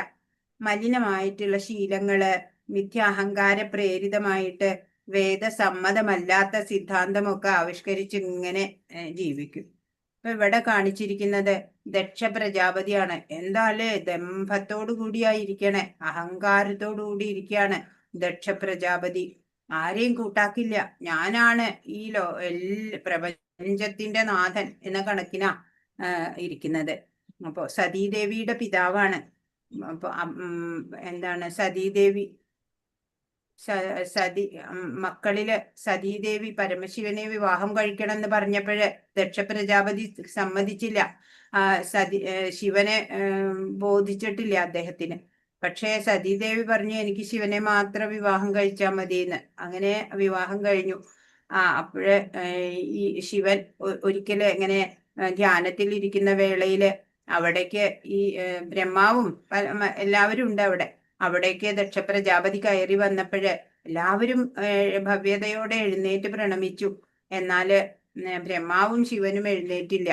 S2: മലിനമായിട്ടുള്ള ശീലങ്ങള്, മിഥ്യാഹങ്കാര പ്രേരിതമായിട്ട് വേദസമ്മതമല്ലാത്ത സിദ്ധാന്തമൊക്കെ ആവിഷ്കരിച്ച് ഇങ്ങനെ ജീവിക്കും. ഇപ്പൊ ഇവിടെ കാണിച്ചിരിക്കുന്നത് ദക്ഷ പ്രജാപതിയാണ്. എന്താല്ലേ ദമ്പത്തോടു കൂടിയായിരിക്കണേ, അഹങ്കാരത്തോടു കൂടി ഇരിക്കുകയാണ് ദക്ഷ പ്രജാപതി. ആരെയും കൂട്ടാക്കില്ല, ഞാനാണ് ഈ പ്രപഞ്ചത്തിന്റെ നാഥൻ എന്ന കണക്കിനാ ഇരിക്കുന്നത്. അപ്പൊ സതീദേവിയുടെ പിതാവാണ്. അപ്പൊ എന്താണ് സതീദേവി മക്കളില് സതീദേവി പരമശിവനെ വിവാഹം കഴിക്കണം എന്ന് പറഞ്ഞപ്പോഴ് ദക്ഷ പ്രജാപതി സമ്മതിച്ചില്ല. ശിവനെ ബോധിച്ചിട്ടില്ല അദ്ദേഹത്തിന്. പക്ഷേ സതീദേവി പറഞ്ഞു, എനിക്ക് ശിവനെ മാത്രം വിവാഹം കഴിച്ചാൽ മതിയെന്ന്. അങ്ങനെ വിവാഹം കഴിഞ്ഞു. അപ്പോഴ് ഈ ശിവൻ ഒരിക്കല് ഇങ്ങനെ ധ്യാനത്തിൽ ഇരിക്കുന്ന വേളയില് അവിടേക്ക് ഈ ബ്രഹ്മാവും എല്ലാവരും ഉണ്ട് അവിടേക്ക് ദക്ഷ പ്രജാപതി കയറി വന്നപ്പോഴ് എല്ലാവരും ഭവ്യതയോടെ എഴുന്നേറ്റ് പ്രണമിച്ചു. എന്നാല് ബ്രഹ്മാവും ശിവനും എഴുന്നേറ്റില്ല.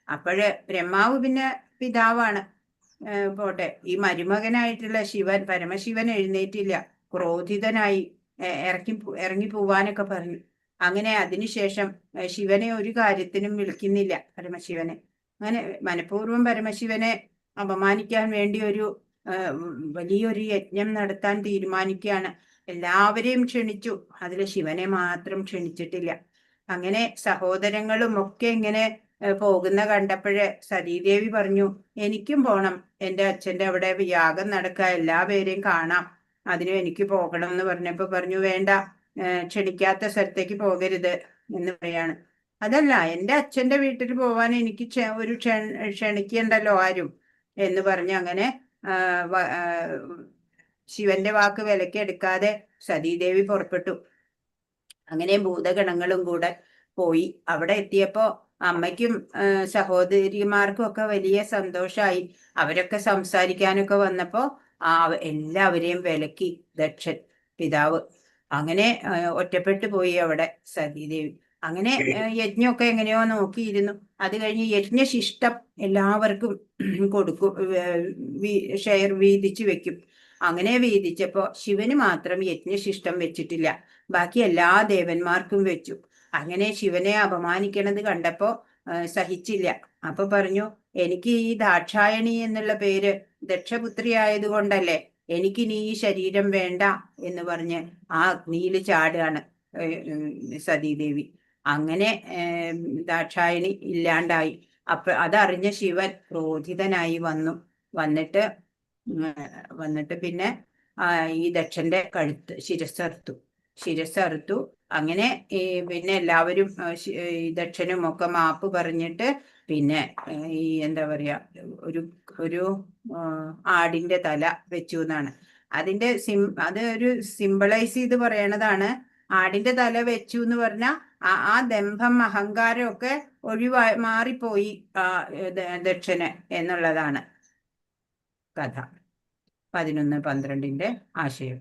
S2: അപ്പോഴ് ബ്രഹ്മാവ് പിന്നെ പിതാവാണ്, പോട്ടെ, ഈ മരുമകനായിട്ടുള്ള ശിവൻ പരമശിവൻ എഴുന്നേറ്റില്ല. ക്രോധിതനായി ഇറങ്ങി പോവാനൊക്കെ പറഞ്ഞു. അങ്ങനെ അതിനുശേഷം ശിവനെ ഒരു കാര്യത്തിനും വിളിക്കുന്നില്ല പരമശിവനെ. അങ്ങനെ മനഃപൂർവ്വം പരമശിവനെ അപമാനിക്കാൻ വേണ്ടി വലിയൊരു യജ്ഞം നടത്താൻ തീരുമാനിക്കുകയാണ്. എല്ലാവരെയും ക്ഷണിച്ചു, അതിൽ ശിവനെ മാത്രം ക്ഷണിച്ചിട്ടില്ല. അങ്ങനെ സഹോദരങ്ങളും ഒക്കെ ഇങ്ങനെ പോകുന്ന കണ്ടപ്പോഴ് സതീദേവി പറഞ്ഞു, എനിക്കും പോണം, എൻ്റെ അച്ഛൻ്റെ അവിടെ യാഗം നടക്കുക, എല്ലാവരെയും കാണാം, അതിനും എനിക്ക് പോകണം എന്ന് പറഞ്ഞപ്പോ പറഞ്ഞു, വേണ്ട, ക്ഷണിക്കാത്ത സ്ഥലത്തേക്ക് പോകരുത് എന്ന് പറയാണ്. അതല്ല, എൻ്റെ അച്ഛൻ്റെ വീട്ടിൽ പോവാൻ എനിക്ക് ക്ഷണിക്കണ്ടല്ലോ ആരും എന്ന് പറഞ്ഞ് അങ്ങനെ ശിവന്റെ വാക്ക് വിലക്കെടുക്കാതെ സതീദേവി പുറപ്പെട്ടു. അങ്ങനെ ഭൂതഗണങ്ങളും കൂടെ പോയി. അവിടെ എത്തിയപ്പോ അമ്മയ്ക്കും സഹോദരിമാർക്കും ഒക്കെ വലിയ സന്തോഷമായി. അവരൊക്കെ സംസാരിക്കാനൊക്കെ വന്നപ്പോ എല്ലാവരെയും വിലക്കി ദക്ഷൻ പിതാവ്. അങ്ങനെ ഒറ്റപ്പെട്ടു പോയി അവിടെ സതീദേവി. അങ്ങനെ യജ്ഞമൊക്കെ എങ്ങനെയോ നോക്കിയിരുന്നു. അത് കഴിഞ്ഞ് യജ്ഞശിഷ്ടം എല്ലാവർക്കും കൊടുക്കും, ഷെയർ വീതിച്ചു വെക്കും. അങ്ങനെ വീതിച്ചപ്പോ ശിവന് മാത്രം യജ്ഞശിഷ്ടം വെച്ചിട്ടില്ല, ബാക്കി എല്ലാ ദേവന്മാർക്കും വെച്ചു. അങ്ങനെ ശിവനെ അപമാനിക്കണത് കണ്ടപ്പോ സഹിച്ചില്ല. അപ്പൊ പറഞ്ഞു, എനിക്ക് ഈ ദാക്ഷായണി എന്നുള്ള പേര് ദക്ഷപുത്രി ആയതുകൊണ്ടല്ലേ, എനിക്കിനി ഈ ശരീരം വേണ്ട എന്ന് പറഞ്ഞ് ആ അഗ്നിയിൽ ചാടുകയാണ് സതീദേവി. അങ്ങനെ ദാക്ഷായണി ഇല്ലാണ്ടായി. അപ്പൊ അതറിഞ്ഞ ശിവൻ ക്രോധിതനായി വന്നിട്ട് പിന്നെ ഈ ദക്ഷന്റെ ശിരസ്സറുത്തു. അങ്ങനെ പിന്നെ എല്ലാവരും ദക്ഷനും ഒക്കെ മാപ്പ് പറഞ്ഞിട്ട് പിന്നെ ഈ എന്താ പറയാ ഒരു ആടിന്റെ തല വെച്ചു എന്നാണ് അതിന്റെ അത് ഒരു സിംബലൈസ് ചെയ്ത് പറയണതാണ്. ആടിന്റെ തല വെച്ചു എന്ന് പറഞ്ഞാൽ ആ ദമ്പം അഹങ്കാരം ഒക്കെ മാറിപ്പോയി ദക്ഷന് എന്നുള്ളതാണ് കഥ. 11-12 ആശയം.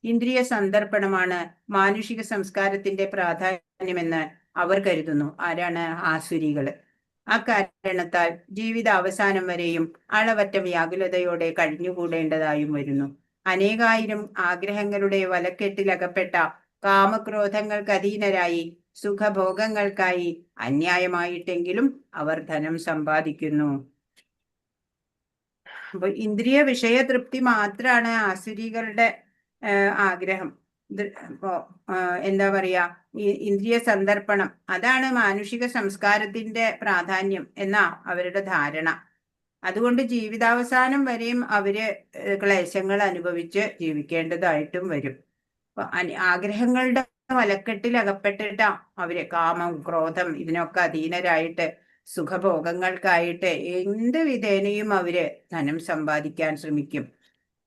S2: ഇന്ദ്രിയ സന്ദർപ്പണമാണ് മാനുഷിക സംസ്കാരത്തിന്റെ പ്രാധാന്യമെന്ന് അവർ കരുതുന്നു. ആരാണ്? ആസുരികള്. അക്കാരണത്താൽ ജീവിതാവസാനം വരെയും അളവറ്റ വ്യാകുലതയോടെ കഴിഞ്ഞുകൂടേണ്ടതായും വരുന്നു. അനേകായിരം ആഗ്രഹങ്ങളുടെ വലക്കെട്ടിലകപ്പെട്ട കാമക്രോധങ്ങൾക്ക് അധീനരായി സുഖഭോഗങ്ങൾക്കായി അന്യായമായിട്ടെങ്കിലും അവർ ധനം സമ്പാദിക്കുന്നു. അപ്പൊ ഇന്ദ്രിയ വിഷയ തൃപ്തി മാത്രാണ് ആസുരികളുടെ ആഗ്രഹം. ഇപ്പോ എന്താ പറയാ, ഈ ഇന്ദ്രിയ സന്ദർപ്പണം അതാണ് മാനുഷിക സംസ്കാരത്തിന്റെ പ്രാധാന്യം എന്നാ അവരുടെ ധാരണ. അതുകൊണ്ട് ജീവിതാവസാനം വരെയും അവര് ക്ലേശങ്ങൾ അനുഭവിച്ച് ജീവിക്കേണ്ടതായിട്ടും വരും. ആഗ്രഹങ്ങളുടെ വലക്കെട്ടിൽ അകപ്പെട്ടിട്ടാ അവര് കാമം ക്രോധം ഇതിനൊക്കെ അധീനരായിട്ട് സുഖഭോഗങ്ങൾക്കായിട്ട് എന്ത് വിധേനയും അവര് ധനം സമ്പാദിക്കാൻ ശ്രമിക്കും.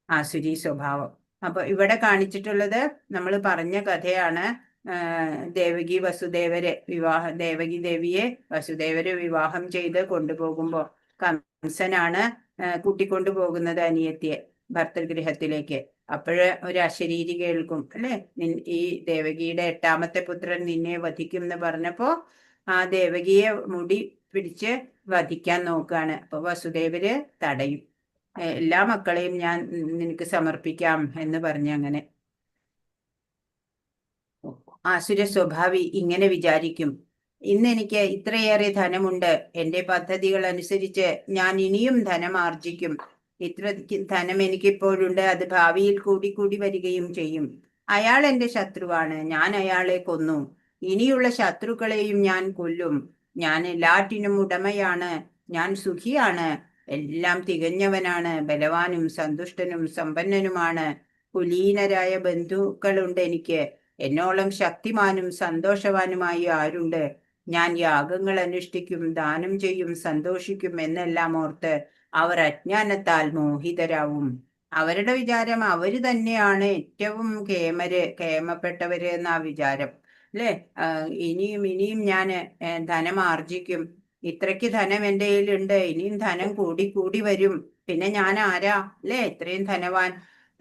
S2: ആസുരി സ്വഭാവം. അപ്പൊ ഇവിടെ കാണിച്ചിട്ടുള്ളത് നമ്മൾ പറഞ്ഞ കഥയാണ്. ദേവകി ദേവിയെ വസുദേവരെ വിവാഹം ചെയ്ത് കൊണ്ടുപോകുമ്പോ കംസനാണ് കൂട്ടിക്കൊണ്ടുപോകുന്നത് അനിയത്തിയെ ഭർത്തൃഗൃഹത്തിലേക്ക്. അപ്പോഴ് ഒരു അശരീരി കേൾക്കും, അല്ലെ, ഈ ദേവകിയുടെ 8ാമത്തെ പുത്രൻ നിന്നെ വധിക്കും എന്ന് പറഞ്ഞപ്പോ ആ ദേവകിയെ മുടി പിടിച്ച് വധിക്കാൻ നോക്കുകയാണ്. അപ്പൊ വസുദേവര് തടയും. എല്ലാ മക്കളെയും ഞാൻ നിനക്ക് സമർപ്പിക്കാം എന്ന് പറഞ്ഞ് അങ്ങനെ. ആസുര സ്വഭാവി ഇങ്ങനെ വിചാരിക്കും, ഇന്ന് എനിക്ക് ഇത്രയേറെ ധനമുണ്ട്, എന്റെ പദ്ധതികൾ അനുസരിച്ച് ഞാൻ ഇനിയും ധനം ആർജിക്കും. ഇത്ര ധനം എനിക്കിപ്പോഴുണ്ട്, അത് ഭാവിയിൽ കൂടി കൂടി വരികയും ചെയ്യും. അയാൾ എന്റെ ശത്രുവാണ്, ഞാൻ അയാളെ കൊന്നു. ഇനിയുള്ള ശത്രുക്കളെയും ഞാൻ കൊല്ലും. ഞാൻ എല്ലാറ്റിനും ഉടമയാണ്, ഞാൻ സുഖിയാണ്, എല്ലാം തികഞ്ഞവനാണ്, ബലവാനും സന്തുഷ്ടനും സമ്പന്നനുമാണ്. കുലീനരായ ബന്ധുക്കളുണ്ട് എനിക്ക്, എന്നോളം ശക്തിമാനും സന്തോഷവാനുമായി ആരുണ്ട്? ഞാൻ യാഗങ്ങൾ അനുഷ്ഠിക്കും, ദാനം ചെയ്യും, സന്തോഷിക്കും എന്നെല്ലാം ഓർത്ത് അവർ അജ്ഞാനത്താൽ മോഹിതരാവും. അവരുടെ വിചാരം അവര് തന്നെയാണ് ഏറ്റവും കേമപ്പെട്ടവര് എന്നാ വിചാരം, അല്ലെ? ഇനിയും ഇനിയും ഞാൻ ധനം ആർജിക്കും, ഇത്രയ്ക്ക് ധനം എൻ്റെ കയ്യിലുണ്ട്, ഇനിയും ധനം കൂടി കൂടി വരും, പിന്നെ ഞാൻ ആരാ, അല്ലെ? ഇത്രയും ധനവാൻ.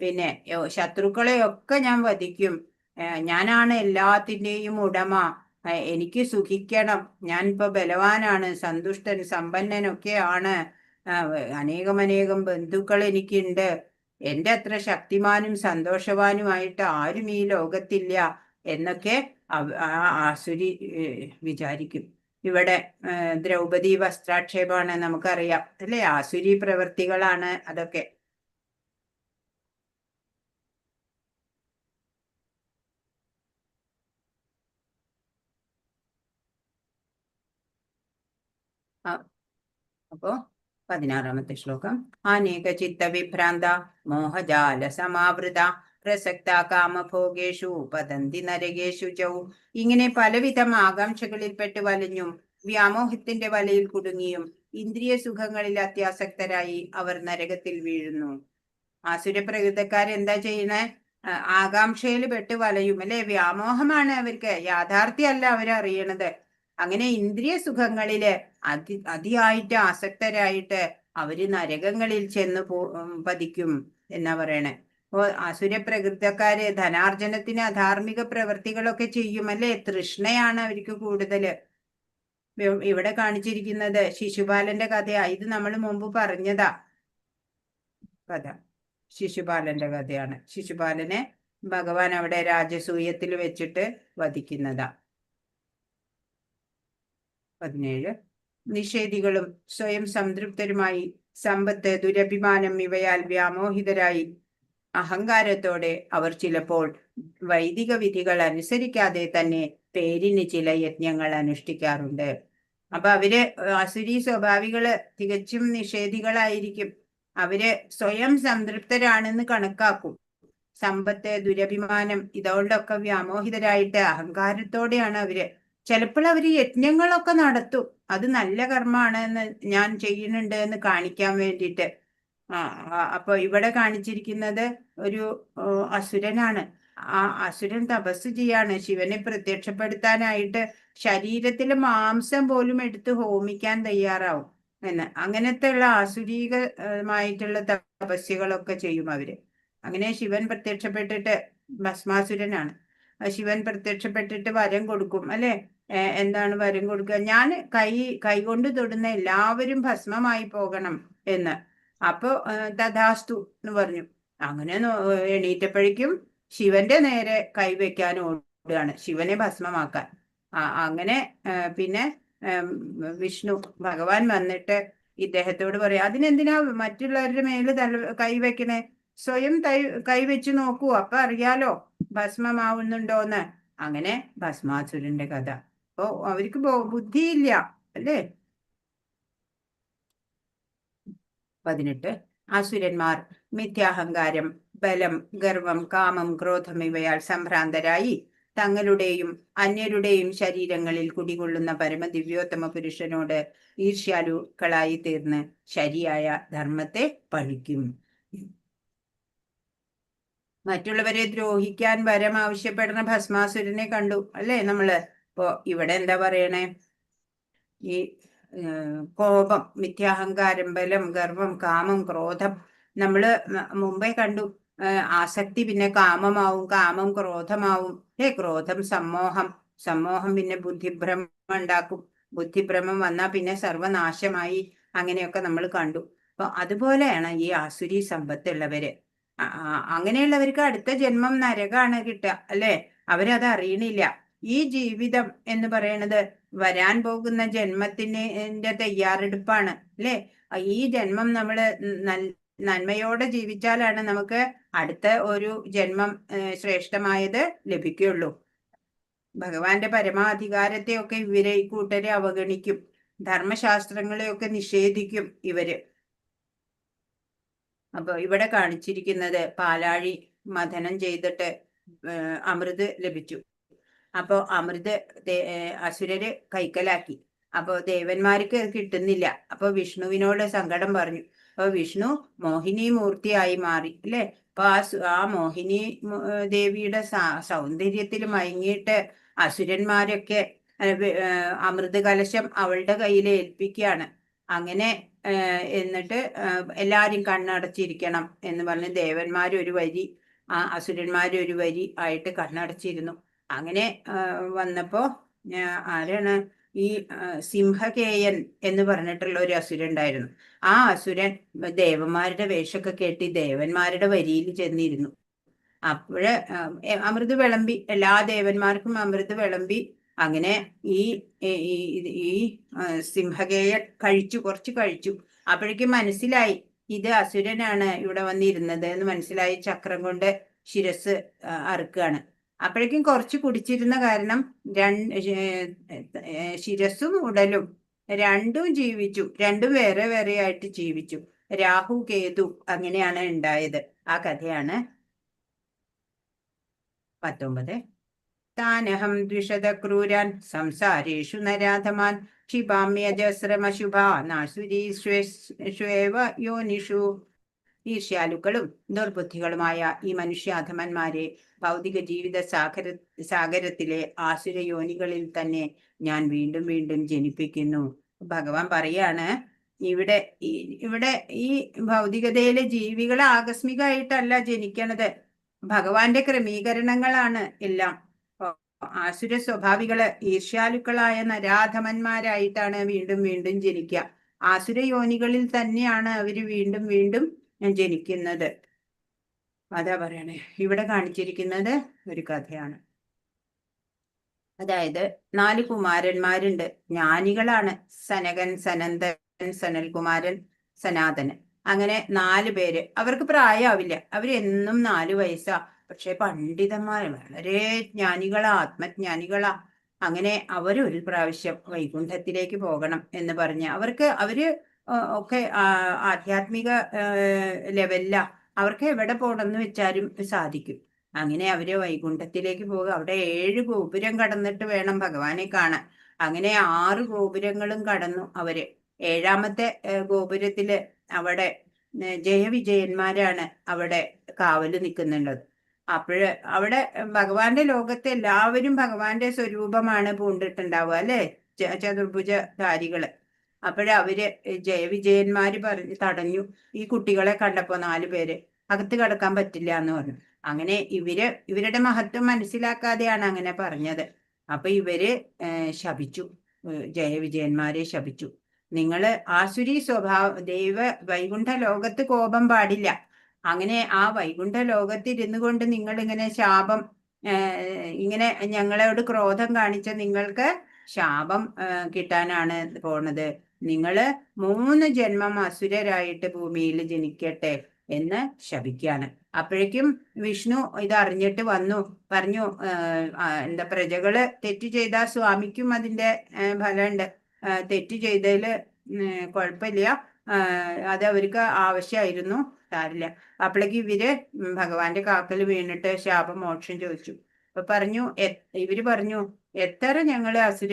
S2: പിന്നെ ശത്രുക്കളെയൊക്കെ ഞാൻ വധിക്കും, ഞാനാണ് എല്ലാത്തിൻ്റെയും ഉടമ, എനിക്ക് സുഖിക്കണം, ഞാനിപ്പോ ബലവാനാണ്, സന്തുഷ്ടൻ സമ്പന്നനൊക്കെ ആണ്, അനേകം ബന്ധുക്കൾ എനിക്കുണ്ട്, എന്റെ അത്ര ശക്തിമാനും സന്തോഷവാനുമായിട്ട് ആരും ഈ ലോകത്തില്ല എന്നൊക്കെ ആസുരി വിചാരിക്കും. ഇവിടെ ദ്രൗപദി വസ്ത്രാക്ഷേപമാണ്, നമുക്കറിയാം അല്ലെ? ആസുരി പ്രവൃത്തികളാണ് അതൊക്കെ. അപ്പോ 16ാമത്തെ ശ്ലോകം. അനേക ചിത്തവിഭ്രാന്ത മോഹജാല സമാവൃത പ്രസക്ത കാമഭോഗേഷു പതന്തി നരകേഷു ചൗ. ഇങ്ങനെ പലവിധം ആകാംക്ഷകളിൽപ്പെട്ട് വലഞ്ഞും വ്യാമോഹത്തിന്റെ വലയിൽ കുടുങ്ങിയും ഇന്ദ്രിയ സുഖങ്ങളിൽ അത്യാസക്തരായി അവർ നരകത്തിൽ വീഴുന്നു. ആസുരപ്രകൃതക്കാരെന്താ ചെയ്യണേ? ആകാംക്ഷയിൽ പെട്ട് വലയും, അല്ലെ? വ്യാമോഹമാണ് അവർക്ക്, യാഥാർത്ഥ്യമല്ല അവരറിയണത്. അങ്ങനെ ഇന്ദ്രിയ സുഖങ്ങളില് അതിയായിട്ട് ആസക്തരായിട്ട് അവര് നരകങ്ങളിൽ ചെന്ന് പതിക്കും എന്നാ പറയണേ. അപ്പോ അസുരപ്രകൃതക്കാര് ധനാർജനത്തിന് അധാർമിക പ്രവൃത്തികളൊക്കെ ചെയ്യും, അല്ലെ? തൃഷ്ണയാണ് അവർക്ക് കൂടുതല്. ഇവിടെ കാണിച്ചിരിക്കുന്നത് ശിശുപാലന്റെ കഥയാ. ഇത് നമ്മൾ മുമ്പ് പറഞ്ഞതാ കഥ. ശിശുപാലന്റെ കഥയാണ്. ശിശുപാലനെ ഭഗവാൻ അവിടെ രാജസൂയത്തിൽ വെച്ചിട്ട് വധിക്കുന്നതാ. 17. നിഷേധികളും സ്വയം സംതൃപ്തരുമായി സമ്പത്ത്, ദുരഭിമാനം ഇവയാൽ വ്യാമോഹിതരായി അഹങ്കാരത്തോടെ അവർ ചിലപ്പോൾ വൈദിക വിധികൾ അനുസരിക്കാതെ തന്നെ പേരിന് ചില യജ്ഞങ്ങൾ അനുഷ്ഠിക്കാറുണ്ട്. അപ്പൊ അവര് അസുരി സ്വഭാവികള് തികച്ചും നിഷേധികളായിരിക്കും. അവര് സ്വയം സംതൃപ്തരാണെന്ന് കണക്കാക്കും. സമ്പത്ത്, ദുരഭിമാനം ഇതുകൊണ്ടൊക്കെ വ്യാമോഹിതരായിട്ട് അഹങ്കാരത്തോടെയാണ് അവര്. ചിലപ്പോൾ അവര് യജ്ഞങ്ങളൊക്കെ നടത്തും, അത് നല്ല കർമ്മമാണെന്ന്, ഞാൻ ചെയ്യുന്നുണ്ട് എന്ന് കാണിക്കാൻ വേണ്ടിയിട്ട്. അപ്പൊ ഇവിടെ കാണിച്ചിരിക്കുന്നത് ഒരു അസുരനാണ്. ആ അസുരൻ തപസ് ചെയ്യാണ് ശിവനെ പ്രത്യക്ഷപ്പെടുത്താനായിട്ട്. ശരീരത്തിലെ മാംസം പോലും എടുത്ത് ഹോമിക്കാൻ തയ്യാറാവും എന്ന്. അങ്ങനത്തെ ഉള്ള ആസുരീകമായിട്ടുള്ള തപസ്യകളൊക്കെ ചെയ്യും അവര്. അങ്ങനെ ശിവൻ പ്രത്യക്ഷപ്പെട്ടിട്ട്, ഭസ്മാസുരനാണ്, ശിവൻ പ്രത്യക്ഷപ്പെട്ടിട്ട് വരം കൊടുക്കും, അല്ലെ? എന്താണ് വരം കൊടുക്കുക? ഞാൻ കൈകൊണ്ട് തൊടുന്ന എല്ലാവരും ഭസ്മമായി പോകണം എന്ന്. അപ്പൊ തഥാസ്തു എന്ന് പറഞ്ഞു. അങ്ങനെ എണീറ്റപ്പോഴേക്കും ശിവന്റെ നേരെ കൈവയ്ക്കാൻ ഓടുകയാണ്, ശിവനെ ഭസ്മമാക്കാൻ. അങ്ങനെ പിന്നെ വിഷ്ണു ഭഗവാൻ വന്നിട്ട് ഇദ്ദേഹത്തോട് പറയാം, അതിനെന്തിനാ മറ്റുള്ളവരുടെ മേല് കൈവയ്ക്കണേ? സ്വയം കൈവച്ച് നോക്കൂ, അപ്പൊ അറിയാലോ ഭസ്മമാവുന്നുണ്ടോന്ന്. അങ്ങനെ ഭസ്മാസുരന്റെ കഥ. അപ്പോ അവർക്ക് ബുദ്ധിയില്ല, അല്ലേ? 18. അസുരന്മാർ മിഥ്യാഹങ്കാരം, ബലം, ഗർവം, കാമം, ക്രോധം ഇവയാൽ സംഭ്രാന്തരായി തങ്ങളുടെയും അന്യരുടെയും ശരീരങ്ങളിൽ കുടികൊള്ളുന്ന പരമദിവ്യോത്തമ പുരുഷനോട് ഈർഷ്യാലുക്കളായി തീർന്ന് ശരിയായ ധർമ്മത്തെ പഴിക്കും. മറ്റുള്ളവരെ ദ്രോഹിക്കാൻ വരം ആവശ്യപ്പെടുന്ന ഭസ്മാസുരനെ കണ്ടു, അല്ലേ നമ്മള്? ഇപ്പോ ഇവിടെ എന്താ പറയണേ? ഈ കോപം, മിഥ്യാഹങ്കാരം, ബലം, ഗർവം, കാമം, ക്രോധം നമ്മള് മുമ്പേ കണ്ടു. ആസക്തി പിന്നെ കാമമാവും, കാമം ക്രോധമാവും, ക്രോധം സമ്മോഹം, സമ്മോഹം പിന്നെ ബുദ്ധിഭ്രമം ഉണ്ടാക്കും, ബുദ്ധിഭ്രമം വന്നാൽ പിന്നെ സർവനാശമായി. അങ്ങനെയൊക്കെ നമ്മൾ കണ്ടു. അപ്പൊ അതുപോലെയാണ് ഈ ആസുരി സമ്പത്തുള്ളവര്. അങ്ങനെയുള്ളവർക്ക് അടുത്ത ജന്മം നരകാണ് കിട്ടുക, അല്ലെ? അവരത് അറിയണില്ല. ഈ ജീവിതം എന്ന് പറയുന്നത് വരാൻ പോകുന്ന ജന്മത്തിന്റെ തയ്യാറെടുപ്പാണ് അല്ലെ. ഈ ജന്മം നമ്മള് നന്മയോടെ ജീവിച്ചാലാണ് നമുക്ക് അടുത്ത ഒരു ജന്മം ശ്രേഷ്ഠമായത് ലഭിക്കുള്ളൂ. ഭഗവാന്റെ പരമാധികാരത്തെയൊക്കെ ഈ കൂട്ടരെ അവഗണിക്കും, ധർമ്മശാസ്ത്രങ്ങളെയൊക്കെ നിഷേധിക്കും ഇവര്. അപ്പൊ ഇവിടെ കാണിച്ചിരിക്കുന്നത് പാലാഴി മഥനം ചെയ്തിട്ട് അമൃത് ലഭിച്ചു. അപ്പൊ അമൃത് അസുരര് കൈക്കലാക്കി. അപ്പൊ ദേവന്മാർക്ക് കിട്ടുന്നില്ല. അപ്പൊ വിഷ്ണുവിനോട് സങ്കടം പറഞ്ഞു. അപ്പൊ വിഷ്ണു മോഹിനി മൂർത്തിയായി മാറി അല്ലെ. അപ്പൊ ആ മോഹിനി ദേവിയുടെ സൗന്ദര്യത്തിൽ മയങ്ങിയിട്ട് അസുരന്മാരൊക്കെ അമൃത് കലശം അവളുടെ കയ്യിൽ ഏൽപ്പിക്കുകയാണ്. അങ്ങനെ എന്നിട്ട് എല്ലാരും കണ്ണടച്ചിരിക്കണം എന്ന് പറഞ്ഞ് ദേവന്മാരൊരു വരി, അസുരന്മാരൊരു വരി ആയിട്ട് കണ്ണടച്ചിരുന്നു. അങ്ങനെ വന്നപ്പോ ആരാണ് ഈ സിംഹകേയൻ എന്ന് പറഞ്ഞിട്ടുള്ള ഒരു അസുരൻ ഉണ്ടായിരുന്നു. ആ അസുരൻ ദേവന്മാരുടെ വേഷമൊക്കെ കേട്ടി ദേവന്മാരുടെ വരിയിൽ ചെന്നിരുന്നു. അപ്പോഴ് അമൃത് വിളമ്പി, എല്ലാ ദേവന്മാർക്കും അമൃത് വിളമ്പി. അങ്ങനെ ഈ സിംഹകേയൻ കുറച്ച് കഴിച്ചു. അപ്പോഴേക്കും മനസ്സിലായി ഇത് അസുരനാണ് ഇവിടെ വന്നിരുന്നത് എന്ന് മനസ്സിലായി. ചക്രം കൊണ്ട് ശിരസ് അറുക്കുകയാണ്. അപ്പോഴേക്കും കുറച്ച് കുടിച്ചിരുന്ന കാരണം ശിരസും ഉടലും രണ്ടും ജീവിച്ചു. രണ്ടും വേറെ വേറെ ആയിട്ട് ജീവിച്ചു. രാഹു കേതു അങ്ങനെയാണ് ഉണ്ടായത്. ആ കഥയാണ് 19. താനഹം ദ്വിഷത ക്രൂരാൻ സംസാരേഷു നരാധമാൻ ക്ഷിപാമ്യജസ്രമശുഭാനാസുരീഷ്വേവ യോനിഷു. ഈർഷ്യാലുക്കളും ദുർബുദ്ധികളുമായ ഈ മനുഷ്യാധമന്മാരെ ഭൗതിക ജീവിത സാഗരത്തിലെ ആസുര യോനികളിൽ തന്നെ ഞാൻ വീണ്ടും വീണ്ടും ജനിപ്പിക്കുന്നു. ഭഗവാൻ പറയാണ്, ഇവിടെ ഈ ഭൗതികതയിലെ ജീവികൾ ആകസ്മികമായിട്ടല്ല ജനിക്കണത്. ഭഗവാന്റെ ക്രമീകരണങ്ങളാണ് എല്ലാം. ആസുര സ്വഭാവികള് ഈർഷ്യാലുക്കളായ നരാധമന്മാരായിട്ടാണ് വീണ്ടും വീണ്ടും ജനിക്കുക. ആസുര യോനികളിൽ തന്നെയാണ് അവര് വീണ്ടും വീണ്ടും ജനിക്കുന്നത്. അതാ പറയണേ. ഇവിടെ കാണിച്ചിരിക്കുന്നത് ഒരു കഥയാണ്. അതായത് 4 കുമാരന്മാരുണ്ട്. ജ്ഞാനികളാണ്. സനകൻ, സനന്ദൻ, സനൽകുമാരൻ, സനാതനൻ. അങ്ങനെ 4 പേര്. അവർക്ക് പ്രായമാവില്ല. അവരെന്നും 4 വയസ്സാ. പക്ഷെ പണ്ഡിതന്മാർ, വളരെ ജ്ഞാനികളാ, ആത്മജ്ഞാനികളാ. അങ്ങനെ അവരൊരു പ്രാവശ്യം വൈകുണ്ഠത്തിലേക്ക് പോകണം എന്ന് പറഞ്ഞ് അവര് ഒക്കെ ആധ്യാത്മിക ലെവലിലാ. അവർക്ക് എവിടെ പോകണമെന്ന് വെച്ചാലും സാധിക്കും. അങ്ങനെ അവര് വൈകുണ്ഠത്തിലേക്ക് പോകുക. അവിടെ 7 ഗോപുരം കടന്നിട്ട് വേണം ഭഗവാനെ കാണാൻ. അങ്ങനെ 6 ഗോപുരങ്ങളും കടന്നു അവര്. 7ാമത്തെ ഗോപുരത്തില് അവിടെ ജയവിജയന്മാരാണ് അവിടെ കാവല് നിൽക്കുന്നുള്ളത്. അവിടെ ഭഗവാന്റെ ലോകത്തെ എല്ലാവരും ഭഗവാന്റെ സ്വരൂപമാണ് പൂണ്ടിട്ടുണ്ടാവുക അല്ലെ, ചതുർഭുജധാരികള്. അവര് ജയവിജയന്മാര് തടഞ്ഞു. ഈ കുട്ടികളെ കണ്ടപ്പോ 4 പേര് അകത്ത് കടക്കാൻ പറ്റില്ല എന്ന് പറഞ്ഞു. അങ്ങനെ ഇവരുടെ മഹത്വം മനസ്സിലാക്കാതെയാണ് അങ്ങനെ പറഞ്ഞത്. അപ്പൊ ഇവര് ശപിച്ചു, ജയവിജയന്മാരെ ശപിച്ചു. നിങ്ങള് ആസുരി ദൈവ വൈകുണ്ഠ ലോകത്ത് കോപം പാടില്ല. അങ്ങനെ ആ വൈകുണ്ഠ ലോകത്തിരുന്നു കൊണ്ട് നിങ്ങൾ ഇങ്ങനെ ശാപം, ഇങ്ങനെ ഞങ്ങളോട് ക്രോധം കാണിച്ച നിങ്ങൾക്ക് ശാപം കിട്ടാനാണ് പോണത്. നിങ്ങള് 3 ജന്മം അസുരരായിട്ട് ഭൂമിയിൽ ജനിക്കട്ടെ എന്ന് ശപിക്കാണ്. അപ്പോഴേക്കും വിഷ്ണു ഇത് അറിഞ്ഞിട്ട് പറഞ്ഞു, എന്താ പ്രജകള് തെറ്റ് ചെയ്താ സ്വാമിക്കും അതിന്റെ ഫലമുണ്ട്. തെറ്റ് ചെയ്തതില് കുഴപ്പമില്ല, അത് അവർക്ക് ആവശ്യമായിരുന്നു, സാരില്ല. അപ്പോഴേക്ക് ഇവര് ഭഗവാന്റെ കാക്കൽ വീണിട്ട് ശാപമോക്ഷം ചോദിച്ചു. അപ്പൊ ഇവര് പറഞ്ഞു, എത്ര ഞങ്ങള് അസുര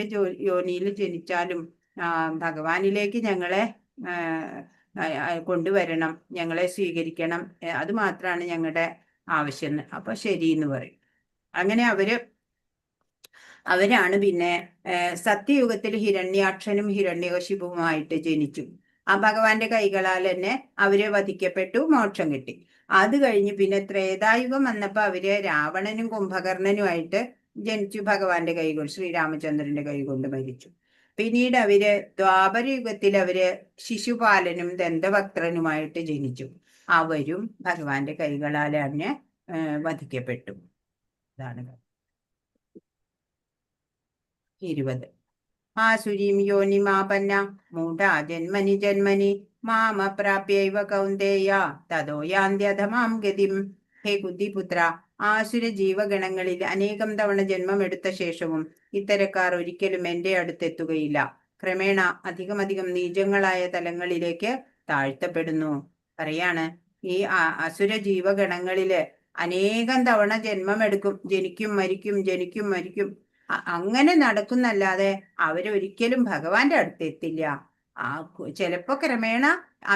S2: യോനിയിൽ ജനിച്ചാലും ഭഗവാനിലേക്ക് ഞങ്ങളെ കൊണ്ടുവരണം, ഞങ്ങളെ സ്വീകരിക്കണം, അത് മാത്രമാണ് ഞങ്ങളുടെ ആവശ്യം. അപ്പൊ ശരി എന്ന് പറയും. അങ്ങനെ അവരാണ് പിന്നെ സത്യയുഗത്തിൽ ഹിരണ്യാക്ഷനും ഹിരണ്യകശിപുമായിട്ട് ജനിച്ചു. ആ ഭഗവാന്റെ കൈകളാൽ തന്നെ അവര് വധിക്കപ്പെട്ടു, മോക്ഷം കിട്ടി. അത് കഴിഞ്ഞ് പിന്നെ ത്രേതായുഗം വന്നപ്പോ അവര് രാവണനും കുംഭകർണനുമായിട്ട് ജനിച്ചു. ഭഗവാന്റെ കൈകൊണ്ട്, ശ്രീരാമചന്ദ്രന്റെ കൈകൊണ്ട് മരിച്ചു. പിന്നീട് അവര് ദ്വാപരയുഗത്തിൽ അവര് ശിശുപാലനും ദന്തവക്ത്രനുമായിട്ട് ജനിച്ചു. അവരും ഭഗവാന്റെ കൈകളാൽ തന്നെ വധിക്കപ്പെട്ടു. ഇതാണ് 20. ആസുരീം യോനിമാപന്ന മൂഢാ ജന്മനി ജന്മനി മാമപ്രാപ്യൈവ കൗന്ദേയ തതോ യാന്ത്യധമാം ഗതിം. ഹേ ബുദ്ധിപുത്ര, ആസുര ജീവഗണങ്ങളിൽ അനേകം തവണ ജന്മമെടുത്ത ശേഷവും ഇത്തരക്കാർ ഒരിക്കലും എന്റെ അടുത്തെത്തുകയില്ല. ക്രമേണ അധികമധികം നീചങ്ങളായ തലങ്ങളിലേക്ക് താഴ്ത്തപ്പെടുന്നു. പറയാണ്, ഈ അസുര ജീവഗണങ്ങളില് അനേകം തവണ ജന്മമെടുക്കും, ജനിക്കും മരിക്കും, ജനിക്കും മരിക്കും. അങ്ങനെ നടക്കുന്നല്ലാതെ അവരൊരിക്കലും ഭഗവാന്റെ അടുത്തെത്തില്ല. ചിലപ്പോ ക്രമേണ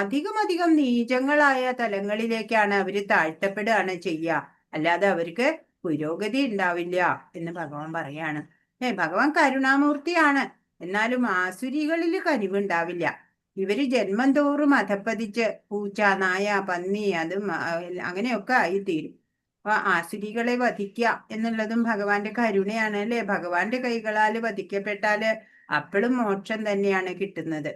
S2: അധികം നീചങ്ങളായ തലങ്ങളിലേക്കാണ് അവര് താഴ്ത്തപ്പെടുകയാണ് ചെയ്യുക. അല്ലാതെ അവർക്ക് പുരോഗതി ഉണ്ടാവില്ല എന്ന് ഭഗവാൻ പറയാണ്. ഭഗവാൻ കരുണാമൂർത്തിയാണ്, എന്നാലും ആസുരികളിൽ കനിവുണ്ടാവില്ല. ഇവര് ജന്മം തോറും അധപ്പതിച്ച് പൂച്ച, നായ, പന്നി അതും അങ്ങനെയൊക്കെ ആയിത്തീരും. അപ്പൊ ആസുരികളെ വധിക്കുക എന്നുള്ളതും ഭഗവാന്റെ കരുണയാണ് അല്ലെ. ഭഗവാന്റെ കൈകളാല് വധിക്കപ്പെട്ടാല് അപ്പോഴും മോക്ഷം തന്നെയാണ് കിട്ടുന്നത്.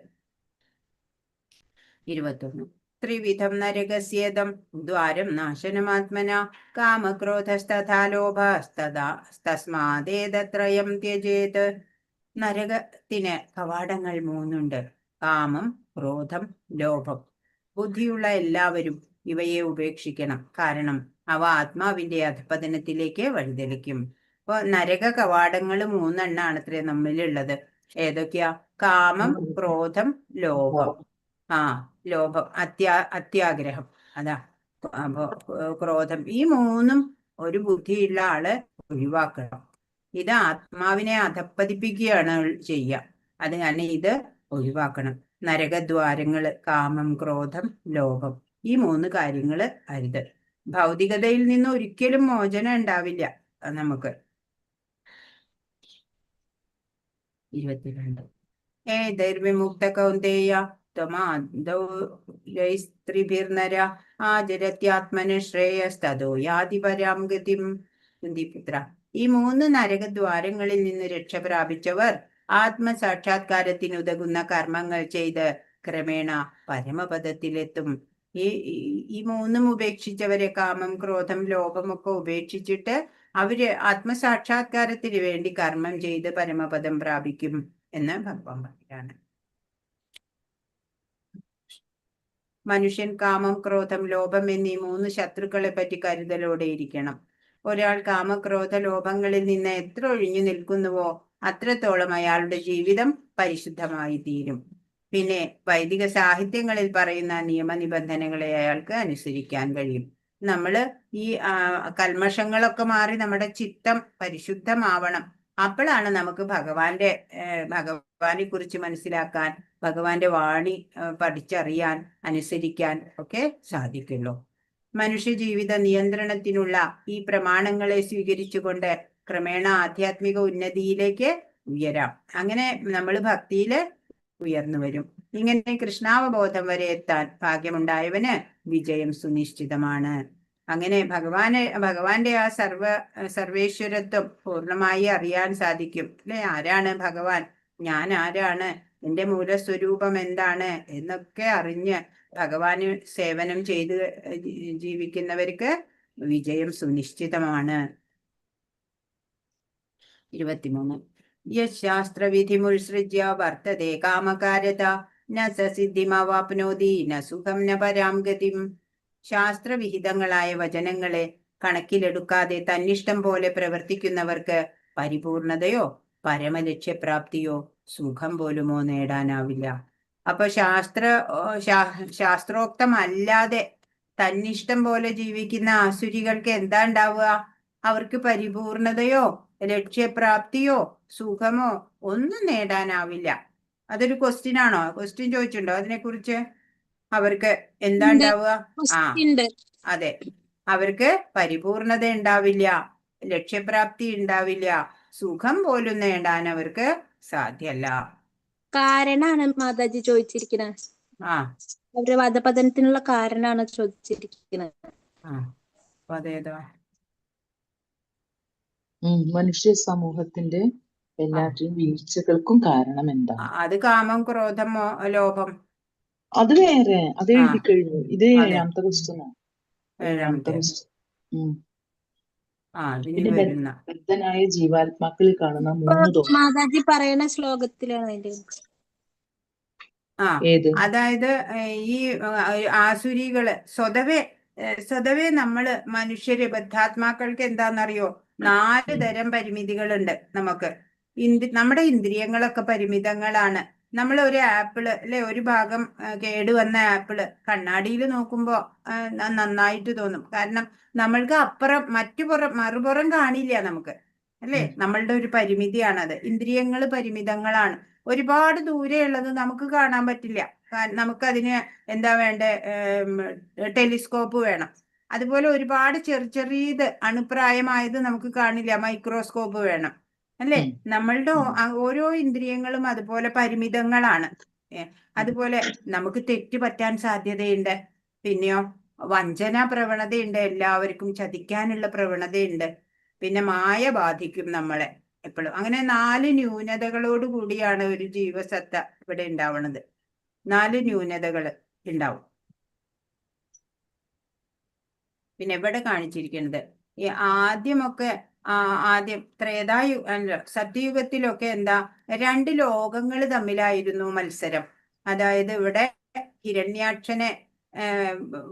S2: 21. ത്രിവിധം നരകസ്യേദം ദ്വാരം നാശനമാത്മന കാമക്രോധസ്തഥാ ലോഭസ്തസ്മാദേതത്രയം ത്യജേത്. നരകത്തിന് കവാടങ്ങൾ 3 കാമം, ക്രോധം, ലോഭം. ബുദ്ധിയുള്ള എല്ലാവരും ഇവയെ ഉപേക്ഷിക്കണം. കാരണം അവ ആത്മാവിന്റെ അധപതനത്തിലേക്ക് വഴിതെളിക്കും. അപ്പൊ നരക കവാടങ്ങൾ 3 അത്രേ നമ്മളിലുള്ളത്. ഏതൊക്കെയാ? കാമം, ക്രോധം, ലോഭം. ലോഭം, അത്യാഗ്രഹം, അതാ. അപ്പൊ ക്രോധം, ഈ 3 ഒരു ബുദ്ധിയുള്ള ആള് ഒഴിവാക്കണം. ഇത് ആത്മാവിനെ അധപ്പതിപ്പിക്കുകയാണ് ചെയ്യുക. അത് കാരണം ഇത് ഒഴിവാക്കണം. നരകദ്വാരങ്ങള് കാമം, ക്രോധം, ലോഭം, ഈ 3 കാര്യങ്ങള് അരുത്. ഭൗതികതയിൽ നിന്ന് ഒരിക്കലും മോചനം ഉണ്ടാവില്ല നമുക്ക്. 22. ഏതൈർവിമുക്ത കൗന്ദേയ ത്വമാദൗരൈസ്ത്രിഭിർനര ആചരത്യാത്മന ശ്രേയസ്തതോ യാതി പരാം ഗതിം. കുന്തിപുത്ര, ഈ 3 നരകദ്വാരങ്ങളിൽ നിന്ന് രക്ഷ പ്രാപിച്ചവർ ആത്മസാക്ഷാത്കാരത്തിനുതകുന്ന കർമ്മങ്ങൾ ചെയ്ത് ക്രമേണ പരമപദത്തിലെത്തും. ഈ 3 ഉപേക്ഷിച്ചവരെ, കാമം, ക്രോധം, ലോഭമൊക്കെ ഉപേക്ഷിച്ചിട്ട് അവര് ആത്മസാക്ഷാത്കാരത്തിന് വേണ്ടി കർമ്മം ചെയ്ത് പരമപദം പ്രാപിക്കും എന്ന് ഭഗവാൻ പറയാണ്. മനുഷ്യൻ കാമം, ക്രോധം, ലോഭം എന്നീ 3 ശത്രുക്കളെ പറ്റി കരുതലോടെ ഇരിക്കണം. ഒരാൾ കാമക്രോധ ലോഭങ്ങളിൽ നിന്ന് എത്ര ഒഴിഞ്ഞു നിൽക്കുന്നുവോ അത്രത്തോളം അയാളുടെ ജീവിതം പരിശുദ്ധമായി തീരും. പിന്നെ വൈദിക സാഹിത്യങ്ങളിൽ പറയുന്ന നിയമനിബന്ധനകളെ അയാൾക്ക് അനുസരിക്കാൻ കഴിയും. നമ്മള് ഈ കൽമഷങ്ങളൊക്കെ മാറി നമ്മുടെ ചിത്തം പരിശുദ്ധമാവണം. അപ്പോഴാണ് നമുക്ക് ഭഗവാനെ കുറിച്ച് മനസ്സിലാക്കാൻ, ഭഗവാന്റെ വാണി പഠിച്ചറിയാൻ, അനുസരിക്കാൻ ഒക്കെ സാധിക്കുള്ളൂ. മനുഷ്യ ജീവിത നിയന്ത്രണത്തിനുള്ള ഈ പ്രമാണങ്ങളെ സ്വീകരിച്ചുകൊണ്ട് ക്രമേണ ആധ്യാത്മിക ഉന്നതിയിലേക്ക് ഉയരാം. അങ്ങനെ നമ്മൾ ഭക്തിയില് ഉയർന്നു വരും. ഇങ്ങനെ കൃഷ്ണാവബോധം വരെ എത്താൻ ഭാഗ്യമുണ്ടായവന് വിജയം സുനിശ്ചിതമാണ്. അങ്ങനെ ഭഗവാന്റെ ആ സർവേശ്വരത്വം പൂർണ്ണമായി അറിയാൻ സാധിക്കും അല്ലെ. ആരാണ് ഭഗവാൻ, ഞാൻ ആരാണ്, എന്റെ മൂലസ്വരൂപം എന്താണ് എന്നൊക്കെ അറിഞ്ഞ് ഭഗവാന് സേവനം ചെയ്ത് ജീവിക്കുന്നവർക്ക് വിജയം സുനിശ്ചിതമാണ്. 23. യശാസ്ത്രവിധിമുത്സൃജ്യ വർത്തതേ കാമകാരത ന സിദ്ധിമവാപ്നോതി ന സുഖം ന പരാം ഗതിം. ശാസ്ത്രവിഹിതങ്ങളായ വചനങ്ങളെ കണക്കിലെടുക്കാതെ തന്നിഷ്ടം പോലെ പ്രവർത്തിക്കുന്നവർക്ക് പരിപൂർണതയോ പരമലക്ഷ്യപ്രാപ്തിയോ സുഖം പോലുമോ നേടാനാവില്ല. അപ്പൊ ശാസ്ത്രോക്തമല്ലാതെ തന്നിഷ്ടം പോലെ ജീവിക്കുന്ന ആസുരികൾക്ക് എന്താ ഉണ്ടാവുക? അവർക്ക് പരിപൂർണതയോ ലക്ഷ്യപ്രാപ്തിയോ സുഖമോ ഒന്നും നേടാനാവില്ല. അതൊരു ക്വസ്റ്റ്യൻ ആണോ? ക്വസ്റ്റ്യൻ ചോദിച്ചിട്ടുണ്ടോ അതിനെക്കുറിച്ച്? അവർക്ക് എന്താ ഉണ്ടാവുക? അതെ, അവർക്ക് പരിപൂർണത ഉണ്ടാവില്ല, ലക്ഷ്യപ്രാപ്തി ഉണ്ടാവില്ല, സുഖം പോലും നേടാൻ അവർക്ക് സാധ്യല്ല.
S5: കാരണാണ് മാതാജി ചോദിച്ചിരിക്കുന്നത്. അവരുടെ വധപതനത്തിനുള്ള കാരണാണ് ചോദിച്ചിരിക്കുന്നത്.
S2: അതേതാ?
S6: മനുഷ്യ സമൂഹത്തിന്റെ എല്ലാറ്റിലും വീഴ്ചകൾക്കും കാരണം എന്താ?
S2: അത് കാമം, ക്രോധം, ലോഭം.
S6: അത് വേറെ, അത് എഴുതി കഴിഞ്ഞു. ഇത് 7ാമത്തെ ക്വസ്റ്റ്യനാണ്. 7ാമത്തെ ക്വസ്റ്റ്യൻ.
S2: അതിന്
S6: പിന്നെ
S2: വരുന്ന
S6: ബദ്ധനായ ജീവാത്മാക്കളിൽ കാണുന്ന
S5: ഇപ്പൊ
S6: 3 ദോഷം
S5: മാതാജി പറയുന്ന ശ്ലോകത്തിലാണ് അതിന്റെ
S6: ഏത്?
S2: അതായത് ഈ ആസുരികള് സ്വതവേ നമ്മള് മനുഷ്യര് ബദ്ധാത്മാക്കൾക്ക് എന്താണെന്നറിയോ, 4 തരം പരിമിതികളുണ്ട് നമുക്ക്. നമ്മുടെ ഇന്ദ്രിയങ്ങളൊക്കെ പരിമിതങ്ങളാണ്. നമ്മൾ ഒരു ആപ്പിള് അല്ലെ, ഒരു ഭാഗം കേടുവന്ന ആപ്പിള് കണ്ണാടിയിൽ നോക്കുമ്പോ നന്നായിട്ട് തോന്നും. കാരണം നമ്മൾക്ക് അപ്പുറം മറുപുറം കാണില്ല നമുക്ക്, അല്ലേ? നമ്മളുടെ ഒരു പരിമിതിയാണത്. ഇന്ദ്രിയങ്ങൾ പരിമിതങ്ങളാണ്. ഒരുപാട് ദൂരെയുള്ളത് നമുക്ക് കാണാൻ പറ്റില്ല. നമുക്കതിന് എന്താ വേണ്ടേ, ടെലിസ്കോപ്പ് വേണം. അതുപോലെ ഒരുപാട് ചെറിയത് അണുപ്രായമായത് നമുക്ക് കാണില്ല, മൈക്രോസ്കോപ്പ് വേണം, അല്ലേ? നമ്മളുടെ ഓരോ ഇന്ദ്രിയങ്ങളും അതുപോലെ പരിമിതങ്ങളാണ്. അതുപോലെ നമുക്ക് തെറ്റ് പറ്റാൻ സാധ്യതയുണ്ട്. പിന്നെയോ വഞ്ചന പ്രവണതയുണ്ട്, എല്ലാവർക്കും ചതിക്കാനുള്ള പ്രവണതയുണ്ട്. പിന്നെ മായ ബാധിക്കും നമ്മളെ എപ്പോഴും. അങ്ങനെ 4 ന്യൂനതകളോട് കൂടിയാണ് ഒരു ജീവസത്ത ഇവിടെ ഉണ്ടാവുന്നത്. 4 ന്യൂനതകൾ ഉണ്ടാവും. പിന്നെ ഇവിടെ കാണിച്ചിരിക്കുന്നത് ഈ ആദ്യം സത്യയുഗത്തിലൊക്കെ എന്താ, 2 ലോകങ്ങൾ തമ്മിലായിരുന്നു മത്സരം. അതായത് ഇവിടെ ഹിരണ്യാക്ഷനെ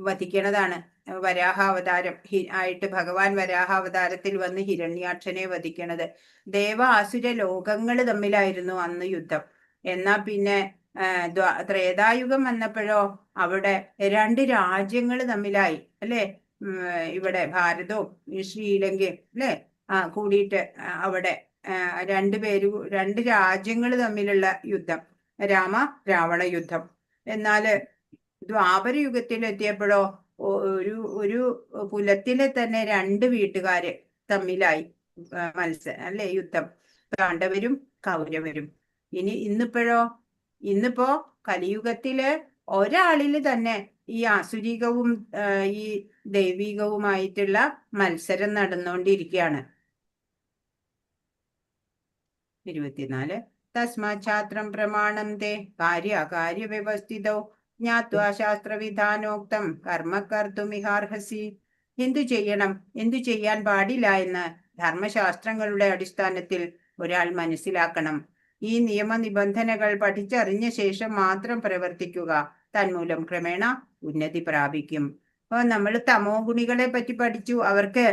S2: വധിക്കണതാണ് വരാഹാവതാരം ആയിട്ട് ഭഗവാൻ വരാഹാവതാരത്തിൽ വന്ന് ഹിരണ്യാക്ഷനെ വധിക്കണത്. ദേവാസുര ലോകങ്ങൾ തമ്മിലായിരുന്നു അന്ന് യുദ്ധം. എന്നാ പിന്നെ ത്രേതായുഗം വന്നപ്പോഴോ അവിടെ 2 രാജ്യങ്ങൾ തമ്മിലായി, അല്ലേ? ഇവിടെ ഭാരതവും ശ്രീലങ്കയും അല്ലേ കൂടിയിട്ട് അവിടെ 2 രാജ്യങ്ങൾ തമ്മിലുള്ള യുദ്ധം, രാവണ യുദ്ധം. എന്നാല് ദ്വാപര യുഗത്തിലെത്തിയപ്പോഴോ ഒരു കുലത്തിലെ തന്നെ 2 വീട്ടുകാര് തമ്മിലായി അല്ലേ യുദ്ധം, പാണ്ഡവരും കൗരവരും. ഇന്നിപ്പോ കലിയുഗത്തില് ഒരാളില് തന്നെ ഈ ആസുരികവും ഈ ദൈവികവുമായിട്ടുള്ള മത്സരം നടന്നുകൊണ്ടിരിക്കുകയാണ്. 24 തസ്മാച്ഛാത്രം പ്രമാണം തേ കാര്യ വ്യവസ്ഥിതോ ജ്ഞാത്വാ ശാസ്ത്രവിധാനോക്തം കർമ്മ കർത്തുമിഹാർഹസി. എന്തു ചെയ്യാൻ പാടില്ല എന്ന് ധർമ്മശാസ്ത്രങ്ങളുടെ അടിസ്ഥാനത്തിൽ ഒരാൾ മനസ്സിലാക്കണം. ഈ നിയമനിബന്ധനകൾ പഠിച്ചറിഞ്ഞ ശേഷം മാത്രം പ്രവർത്തിക്കുക. തന്മൂലം ക്രമേണ ഉന്നതി പ്രാപിക്കും. അപ്പൊ നമ്മൾ തമോ ഗുണികളെ പറ്റി പഠിച്ചു. അവർക്ക്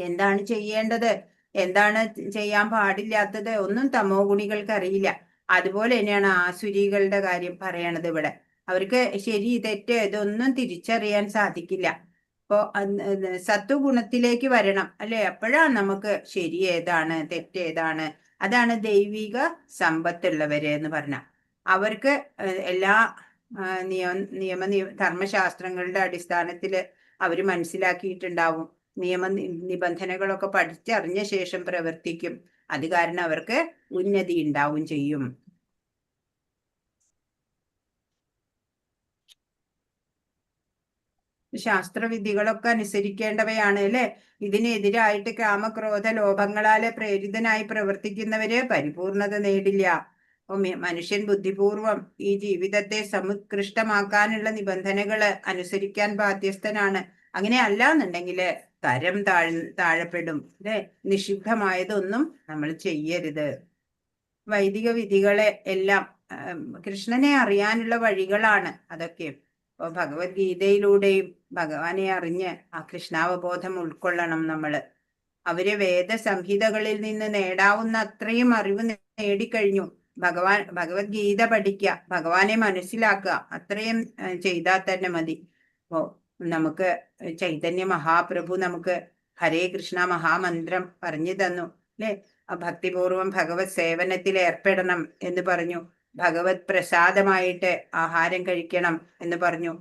S2: എന്താണ് ചെയ്യേണ്ടത്, എന്താണ് ചെയ്യാൻ പാടില്ലാത്തത് ഒന്നും തമോ ഗുണികൾക്ക് അറിയില്ല. അതുപോലെ തന്നെയാണ് ആസുരികളുടെ കാര്യം പറയണത് ഇവിടെ. അവർക്ക് ശരി തെറ്റ് ഇതൊന്നും തിരിച്ചറിയാൻ സാധിക്കില്ല. അപ്പോ സത്വഗുണത്തിലേക്ക് വരണം, അല്ലെ? അപ്പോഴാണ് നമുക്ക് ശരി ഏതാണ് തെറ്റ് ഏതാണ്. അതാണ് ദൈവിക സമ്പത്തുള്ളവര് എന്ന് പറഞ്ഞ. അവർക്ക് എല്ലാ ധർമ്മശാസ്ത്രങ്ങളുടെ അടിസ്ഥാനത്തിൽ അവർ മനസ്സിലാക്കിയിട്ടുണ്ടാവും. നിബന്ധനകളൊക്കെ പഠിച്ചറിഞ്ഞ ശേഷം പ്രവർത്തിക്കും. അത് കാരണം അവർക്ക് ഉന്നതി ഉണ്ടാവും ചെയ്യും. ശാസ്ത്രവിധികളൊക്കെ അനുസരിക്കേണ്ടവയാണ്, അല്ലെ? ഇതിനെതിരായിട്ട് കാമക്രോധ ലോഭങ്ങളാലെ പ്രേരിതനായി പ്രവർത്തിക്കുന്നവര് പരിപൂർണത നേടില്ല. മനുഷ്യൻ ബുദ്ധിപൂർവം ഈ ജീവിതത്തെ സമുത്കൃഷ്ടമാക്കാനുള്ള നിബന്ധനകള് അനുസരിക്കാൻ ബാധ്യസ്ഥനാണ്. അങ്ങനെ അല്ല എന്നുണ്ടെങ്കില് തരം താഴപ്പെടും, അല്ലെ? നിഷിദ്ധമായതൊന്നും നമ്മൾ ചെയ്യരുത്. വൈദിക വിധികളെ എല്ലാം കൃഷ്ണനെ അറിയാനുള്ള വഴികളാണ് അതൊക്കെ. അപ്പൊ ഭഗവത്ഗീതയിലൂടെയും ഭഗവാനെ അറിഞ്ഞ് ആ കൃഷ്ണാവബോധം ഉൾക്കൊള്ളണം നമ്മള്. അവര് വേദസംഹിതകളിൽ നിന്ന് നേടാവുന്ന അത്രയും അറിവ് നേടിക്കഴിഞ്ഞു. ഭഗവത്ഗീത പഠിക്കുക, ഭഗവാനെ മനസ്സിലാക്കുക, അത്രയും ചെയ്താൽ തന്നെ മതി. അപ്പോ നമുക്ക് ചൈതന്യ മഹാപ്രഭു നമുക്ക് ഹരേ കൃഷ്ണ മഹാമന്ത്രം പറഞ്ഞു തന്നു, അല്ലെ? ഭക്തിപൂർവം ഭഗവത് സേവനത്തിൽ ഏർപ്പെടണം എന്ന് പറഞ്ഞു. ഭഗവത് പ്രസാദമായിട്ട് ആഹാരം കഴിക്കണം എന്ന് പറഞ്ഞു.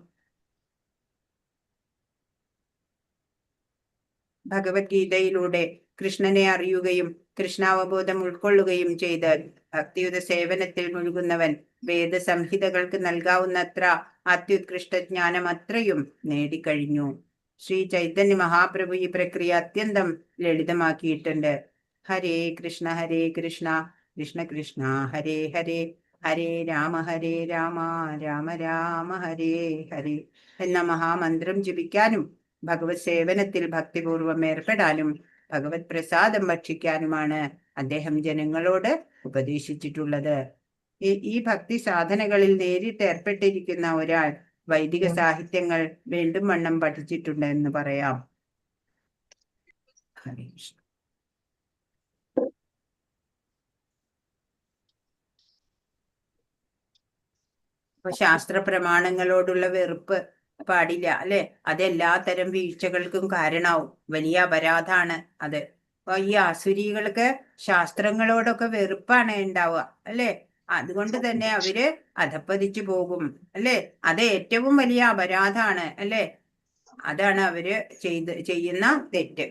S2: ഭഗവത്ഗീതയിലൂടെ കൃഷ്ണനെ അറിയുകയും കൃഷ്ണാവബോധം ഉൾക്കൊള്ളുകയും ചെയ്ത് ഭക്തിയുത സേവനത്തിൽ മുഴുകുന്നവൻ വേദസംഹിതകൾക്ക് നൽകാവുന്നത്ര അത്യുത്കൃഷ്ട ജ്ഞാനം അത്രയും നേടിക്കഴിഞ്ഞു. ശ്രീ ചൈതന്യ മഹാപ്രഭു ഈ പ്രക്രിയ അത്യന്തം ലളിതമാക്കിയിട്ടുണ്ട്. ഹരേ കൃഷ്ണ കൃഷ്ണ കൃഷ്ണ ഹരേ ഹരേ, ഹരേ രാമ രാമ രാമ ഹരേ ഹരേ എന്ന മഹാമന്ത്രം ജപിക്കാനും ഭഗവത് സേവനത്തിൽ ഭക്തിപൂർവം ഏർപ്പെടാനും ഭഗവത് പ്രസാദം ഭക്ഷിക്കാനുമാണ് അദ്ദേഹം ജനങ്ങളോട് ഉപദേശിച്ചിട്ടുള്ളത്. ഈ ഭക്തി സാധനകളിൽ നേരിട്ട് ഏർപ്പെട്ടിരിക്കുന്ന ഒരാൾ വൈദിക സാഹിത്യങ്ങൾ വീണ്ടും വണ്ണം പഠിച്ചിട്ടുണ്ട് എന്ന് പറയാം. ഹരേ കൃഷ്ണ. അപ്പൊ ശാസ്ത്ര പ്രമാണങ്ങളോടുള്ള വെറുപ്പ് പാടില്ല, അല്ലെ? അത് എല്ലാ തരം വീഴ്ചകൾക്കും കാരണമാവും. വലിയ അപരാധാണ് അത്. അപ്പൊ ഈ ആസുരികൾക്ക് ശാസ്ത്രങ്ങളോടൊക്കെ വെറുപ്പാണ് ഉണ്ടാവുക, അല്ലെ? അതുകൊണ്ട് തന്നെ അവര് അധപ്പതിച്ചു പോകും, അല്ലെ? അത് ഏറ്റവും വലിയ അപരാധാണ്, അല്ലെ? അതാണ് അവര് ചെയ്യുന്ന തെറ്റ്.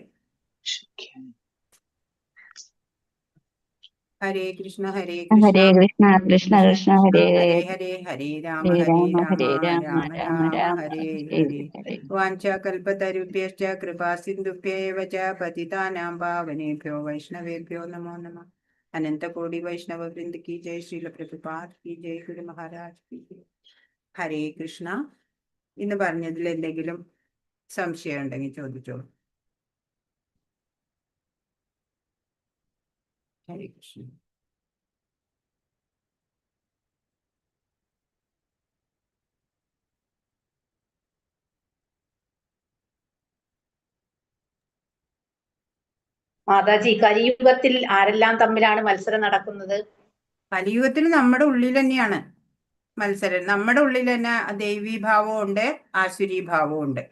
S2: ഹരേ കൃഷ്ണ ഹരേ
S1: ഹരേ
S2: കൃഷ്ണ
S1: കൃഷ്ണ കൃഷ്ണ കൃഷ്ണ ഹരേ
S2: ഹരേ ഹരേ ഹരേ രാമ
S1: ഹരേ
S2: ഹരേ
S1: രാമ
S2: രാമ
S1: ഹരേ
S2: രാമ
S1: രാമ
S2: രാമ
S1: രാമ
S2: ഹരേ
S1: ഹരേ
S2: ഹരേ.
S1: ഹരേ.
S2: വാഞ്ചാകൽപതരുഭ്യശ്ച കൃപാസിന്ധുഭ്യൈവ ച പതിതാനാം പാവനേഭ്യോ വൈഷ്ണവേഭ്യോ നമോ നമഃ. അനന്തകോടി വൈഷ്ണവ വൃന്ദ കി ജയ്. ശ്രീല പ്രഭുപാദ് കി ജയ്. ഗുരു മഹാരാജ് കി ജയ്. ഹരേ കൃഷ്ണ. ഇന്ന് പറഞ്ഞതിൽ എന്തെങ്കിലും സംശയം ഉണ്ടെങ്കിൽ ചോദിച്ചോളൂ. ഹരേ കൃഷ്ണ.
S7: മാതാജി, കലിയുഗത്തിൽ ആരെല്ലാം തമ്മിലാണ് മത്സരം നടക്കുന്നത്?
S2: കലിയുഗത്തിൽ നമ്മുടെ ഉള്ളിൽ തന്നെയാണ് മത്സരം. നമ്മുടെ ഉള്ളിൽ തന്നെ ദൈവീ ഭാവവും ഉണ്ട്, ആസുരീ ഭാവവും ഉണ്ട്.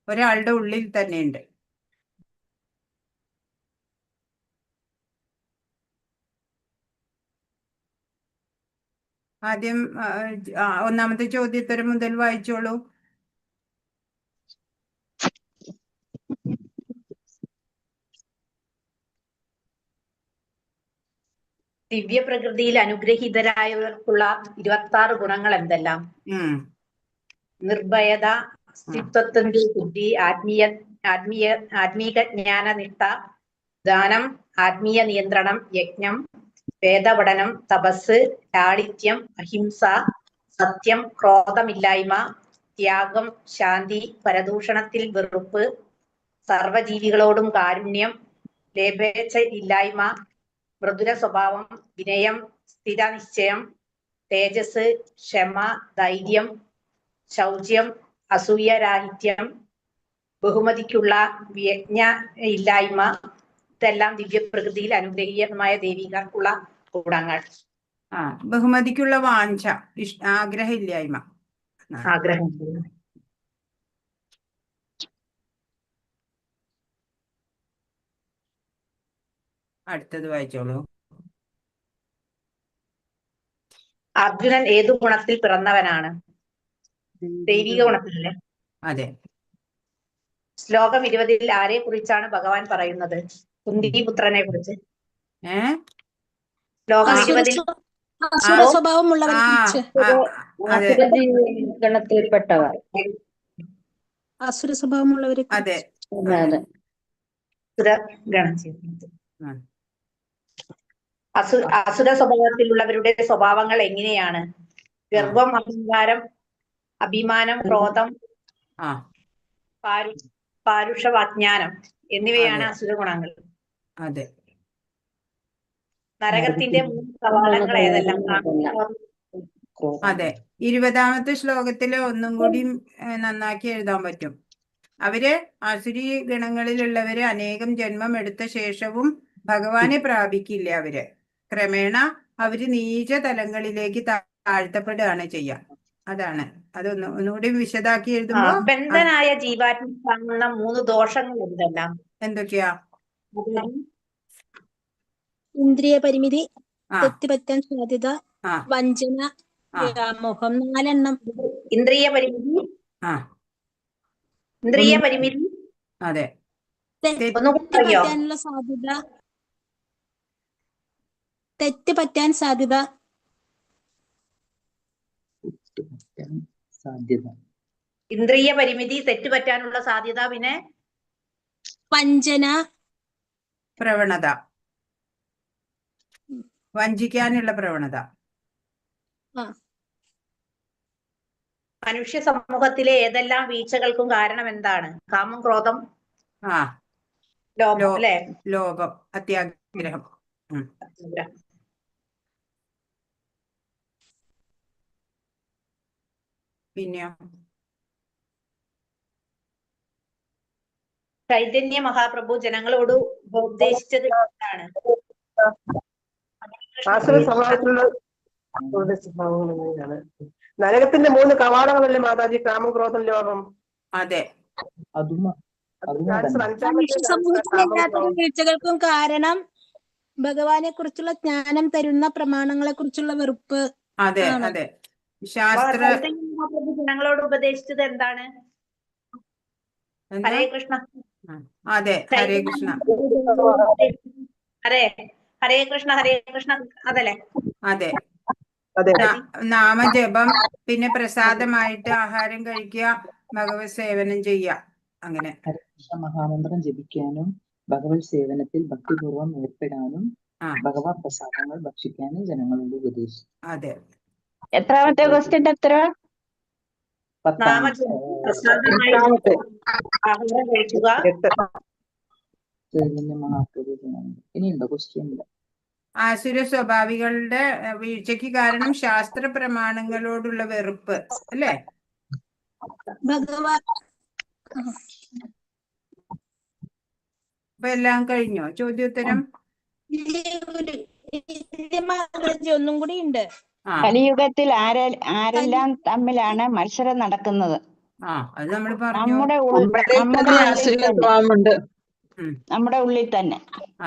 S2: ഒരാളുടെ ഉള്ളിൽ തന്നെ ഉണ്ട്. ആദ്യം ഒന്നാമത്തെ ചോദ്യോത്തരം മുതൽ വായിച്ചോളൂ.
S7: ദിവ്യപ്രകൃതിയിൽ അനുഗ്രഹീതരായവർക്കുള്ള 26 ഗുണങ്ങൾ എന്തെല്ലാം? നിർഭയത, അസ്തിത്വത്തിന്റെ ബുദ്ധി, ആത്മീക ജ്ഞാനനിഷ്ഠ, ദാനം, ആത്മീയ നിയന്ത്രണം, യജ്ഞം, വേദപഠനം, തപസ്, ലാളിത്യം, അഹിംസ, സത്യം, ക്രോധമില്ലായ്മ, ത്യാഗം, ശാന്തി, പരദൂഷണത്തിൽ വെറുപ്പ്, സർവജീവികളോടും കാരുണ്യം, ലേഭേച്ഛ ഇല്ലായ്മ, മൃദുല സ്വഭാവം, വിനയം, സ്ഥിരനിശ്ചയം, തേജസ്, ക്ഷമ, ധൈര്യം, ശൗചര്യം, അസൂയരാഹിത്യം, ബഹുമതിക്കുള്ള വ്യജ്ഞ ഇല്ലായ്മ. ഇതെല്ലാം ദിവ്യപ്രകൃതിയിൽ അനുഗ്രഹീയമായ ദേവികർക്കുള്ള ഗുണങ്ങൾ.
S2: ബഹുമതിക്കുള്ള വാഞ്ച, ആഗ്രഹമില്ലായ്മ.
S7: ആഗ്രഹം.
S2: അടുത്തത് വായിച്ചോളൂ.
S7: അർജുനൻ ഏതു ഗുണത്തിൽ പിറന്നവനാണ്? ദൈവിക ഗുണത്തിലല്ലേ?
S2: അതെ.
S7: ശ്ലോകം 20 ആരെ കുറിച്ചാണ് ഭഗവാൻ പറയുന്നത്? കുന്തിപുത്രനെ കുറിച്ച്. ശ്ലോകം 20
S5: അസുര സ്വഭാവമുള്ളവരെ കുറിച്ച്.
S4: ഗണത്തിൽപ്പെട്ടവർ.
S5: അസുര സ്വഭാവമുള്ളവരെ
S2: അതെ.
S7: അസുര സ്വഭാവത്തിലുള്ളവരുടെ സ്വഭാവങ്ങൾ എങ്ങനെയാണ്? ഗർവം, അഹങ്കാരം, അഭിമാനം, ക്രോധം, പാരുഷവാജ്ഞാനം എന്നിവയാണ് അസുര ഗുണങ്ങൾ.
S2: അതെ.
S7: നരകത്തിന്റെ 3 കവാടങ്ങൾ ഏതെല്ലാം?
S2: അതെ. 20ാമത്തെ ശ്ലോകത്തില് ഒന്നും കൂടി നന്നാക്കി എഴുതാൻ പറ്റും. അവര് ആസുരി ഗണങ്ങളിലുള്ളവര് അനേകം ജന്മം എടുത്ത ശേഷവും ഭഗവാനെ പ്രാപിക്കില്ല. അവര് ക്രമേണ അവര് നീച തലങ്ങളിലേക്ക് താഴ്ത്തപ്പെടുകയാണ് ചെയ്യുക. അതാണ്. ഒന്നുകൂടി വിശദാക്കി എഴുതുമ്പോ
S7: ബന്ധനായ ജീവാത്മ കാണുന്ന 3 ദോഷങ്ങൾ എന്തെല്ലാം?
S2: എന്തൊക്കെയാ?
S5: ഇന്ദ്രിയ പരിമിതി, തെറ്റുപറ്റാൻ സാധ്യത, വഞ്ചന, വ്യാമോഹം. 4 എണ്ണം.
S7: ഇന്ദ്രിയ പരിമിതി.
S2: അതെ.
S5: തെറ്റുപറ്റാനുള്ള സാധ്യത. തെറ്റുപറ്റാൻ സാധ്യത.
S7: ഇന്ദ്രിയ പരിമിതി, തെറ്റുപറ്റാനുള്ള സാധ്യത, പിന്നെ
S5: വഞ്ചന,
S2: പ്രവണത, വഞ്ചിക്കാനുള്ള പ്രവണത.
S7: മനുഷ്യ സമൂഹത്തിലെ ഏതെല്ലാം വീഴ്ചകൾക്കും കാരണം എന്താണ്? കാമം, ക്രോധം,
S2: ആ
S7: ലോഭം,
S2: ലോ
S7: അല്ലെ?
S2: ലോഭം, അത്യാഗ്രഹം. പിന്നെയോ?
S7: ചൈതന്യ മഹാപ്രഭു ജനങ്ങളോട് ഉപദേശിച്ചത് എന്താണ്?
S3: ആസുര സ്വഭാവത്തിലുള്ള സ്വഭാവങ്ങൾ എങ്ങനെയാണ്? നരകത്തിന്റെ 3 കവാടങ്ങളല്ലേ മാതാജി? കാമം, ക്രോധം, ലോഭം.
S2: അതെ.
S6: അതും
S3: ആൻസർ
S5: മനുഷ്യ
S3: അഞ്ചാമത്തെ
S5: സമൂഹത്തിലെ
S3: കാമം,
S5: എല്ലാത്തരം
S3: ക്രോധം.
S5: വീഴ്ചകൾക്കും കാരണം ഭഗവാനെ കുറിച്ചുള്ള ജ്ഞാനം തരുന്ന പ്രമാണങ്ങളെ കുറിച്ചുള്ള വെറുപ്പ്
S2: അതെ
S5: ആണ്.
S2: അതെ. ശാസ്ത്ര
S7: ചൈതന്യ മഹാപ്രഭു ജനങ്ങളോട് ഉപദേശിച്ചത് എന്താണ്?
S2: എന്താ?
S7: ഹരേ കൃഷ്ണ.
S2: അതെ, ഹരേ കൃഷ്ണ.
S7: അതെ, ഹരേ കൃഷ്ണ, ഹരേ കൃഷ്ണ, അതല്ലേ?
S2: അതെ.
S3: അതെ.
S2: നാമജപം, പിന്നെ പ്രസാദമായിട്ട് ആഹാരം കഴിക്കുക, ഭഗവത് സേവനം ചെയ്യുക, അങ്ങനെ.
S6: ഹരികൃഷ്ണ മഹാമന്ത്രം ജപിക്കാനും ഭഗവത് സേവനത്തിൽ ഭക്തിപൂർവ്വം ഏർപ്പെടാനും ഭഗവത് പ്രസാദങ്ങൾ ഭക്ഷിക്കാനും ജനങ്ങളോട് ഉപദേശിച്ചു.
S2: അതെ.
S1: എത്രാമത്തെ ക്വസ്റ്റ്യൻ എത്ര?
S6: 10.
S7: പ്രസാദമായിട്ട് ആഹാരം കഴിക്കുക.
S6: ചൈതന്യ മഹാപ്രഭു ജനങ്ങൾ. ഇനിയുണ്ടോ ക്വസ്റ്റ്യൻ? ഇല്ല.
S2: ആസുര സ്വഭാവികളുടെ വീഴ്ചയ്ക്ക് കാരണം ശാസ്ത്ര പ്രമാണങ്ങളോടുള്ള വെറുപ്പ്, അല്ലേ?
S5: ഭഗവാൻ
S2: അപ്പൊ എല്ലാം കഴിഞ്ഞോ ചോദ്യോത്തരം?
S5: മാതാജി ഒന്നും കൂടി ഉണ്ട്.
S1: കലിയുഗത്തിൽ ആരെല്ലാം തമ്മിലാണ് മത്സരം നടക്കുന്നത്?
S2: അത് നമ്മൾ പറഞ്ഞു.
S1: നമ്മുടെ ഉള്ളിൽ തന്നെ.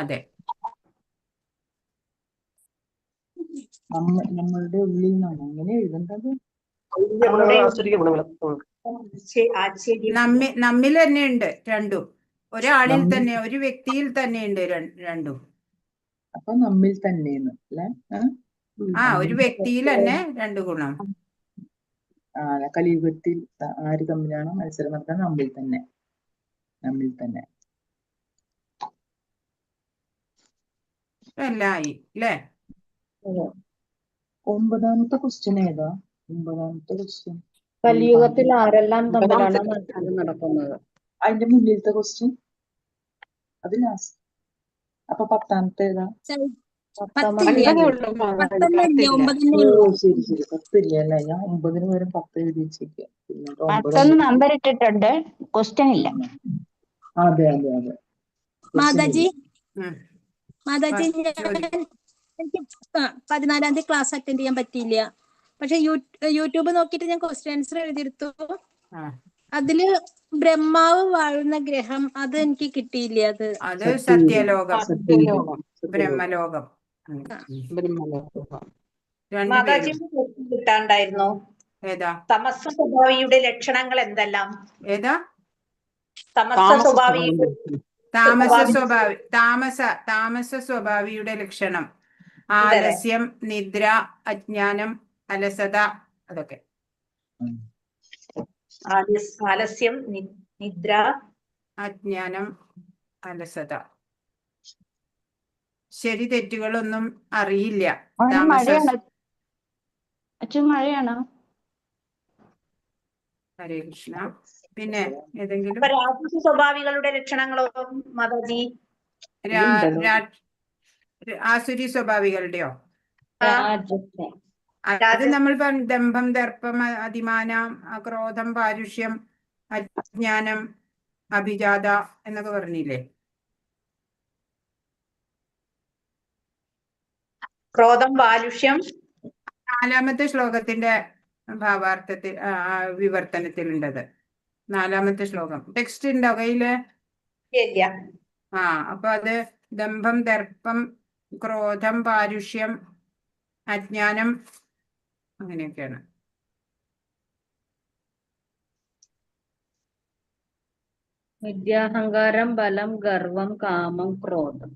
S2: അതെ.
S6: നമ്മളുടെ ഉള്ളിൽ നിന്നാണ് അങ്ങനെ എഴുതേണ്ടത്.
S2: നമ്മിൽ തന്നെ ഉണ്ട് രണ്ടും. ഒരാളിൽ തന്നെ, ഒരു വ്യക്തിയിൽ തന്നെ ഉണ്ട് രണ്ടും.
S6: അപ്പൊ നമ്മിൽ തന്നെയെന്ന് അല്ലെ?
S2: ഒരു വ്യക്തിയിൽ തന്നെ 2 ഗുണം.
S6: കലിയുഗത്തിൽ ആര് തമ്മിലാണ് മത്സരം നടത്താൻ? നമ്മിൽ തന്നെ.
S2: എല്ലായി അല്ലേ?
S6: 9ാമത്തെ ക്വസ്റ്റ്യൻ ഏതാ? 9ാമത്തെ ക്വസ്റ്റ്യൻ
S4: കലിയുഗത്തിൽ ആരെല്ലാം തമ്മിലാണ് മത്സരം നടക്കുന്നത്?
S6: അതിന്റെ മുന്നിലത്തെ ക്വസ്റ്റ്യൻ അത് ലാസ്റ്റ്. അപ്പൊ 10ാമത്തെ ഏതാ?
S5: ശരി.
S6: ശരി 10 ഇല്ല അല്ലേ? ഞാൻ 9 പകരം 10 എഴുതി വെച്ചേക്കുക.
S1: 10 നമ്പർ ഇട്ടിട്ടുണ്ട്, ക്വസ്റ്റ്യൻ ഇല്ല.
S6: അതെ.
S5: മാതാജി,
S2: ചോദിക്ക്.
S5: എനിക്ക് 14ാം തീയതി ക്ലാസ് അറ്റൻഡ് ചെയ്യാൻ പറ്റിയില്ല. പക്ഷെ യൂട്യൂബ് നോക്കിയിട്ട് ഞാൻ ക്വസ്റ്റ്യൻ ആൻസർ എഴുതിയെടുത്തു. അതില് ബ്രഹ്മാവ് വാഴുന്ന ഗ്രഹം അത് എനിക്ക് കിട്ടിയില്ല.
S2: അത് സത്യലോകം, ബ്രഹ്മലോകം.
S7: മാതാജി കിട്ടാണ്ടായിരുന്നു.
S2: ഏതാ?
S7: തമസ സ്വഭാവിയുടെ ലക്ഷണങ്ങൾ എന്തെല്ലാം?
S2: ഏതാ?
S7: തമസ സ്വഭാവി
S2: താമസ സ്വഭാവിയുടെ ലക്ഷണം ആലസ്യം, നിദ്ര, അജ്ഞാനം, അലസത, അതൊക്കെ.
S7: ആലസ്യം, നിദ്ര,
S2: അജ്ഞാനം, അലസത. ശരി തെറ്റുകളൊന്നും അറിയില്ല.
S1: മഴയാണോ?
S2: ഹരേ കൃഷ്ണ. പിന്നെ ഏതെങ്കിലും
S7: രാജസ സ്വഭാവികളുടെ ലക്ഷണങ്ങളോ മാതാജി?
S2: ആസുരി സ്വഭാവികളുടെയോ? അത് നമ്മൾ ദമ്പം, ദർപ്പം, അതിമാനം, ക്രോധം, പാരുഷ്യം, അജ്ഞാനം, അഭിജാത എന്നൊക്കെ പറഞ്ഞില്ലേ?
S7: ക്രോധം, പാരുഷ്യം
S2: 4ാമത്തെ ശ്ലോകത്തിന്റെ ഭാവാർത്ഥത്തിൽ വിവർത്തനത്തിലുണ്ടത്. 4ാമത്തെ ശ്ലോകം ടെക്സ്റ്റ് ഉണ്ടോ കയ്യില്? അപ്പൊ അത് ദമ്പം, ദർപ്പം, ക്രോധം, പാരുഷ്യം, അജ്ഞാനം, അങ്ങനെയൊക്കെയാണ്.
S4: വിദ്യാഹങ്കാരം, ബലം, ഗർവം, കാമം, ക്രോധം.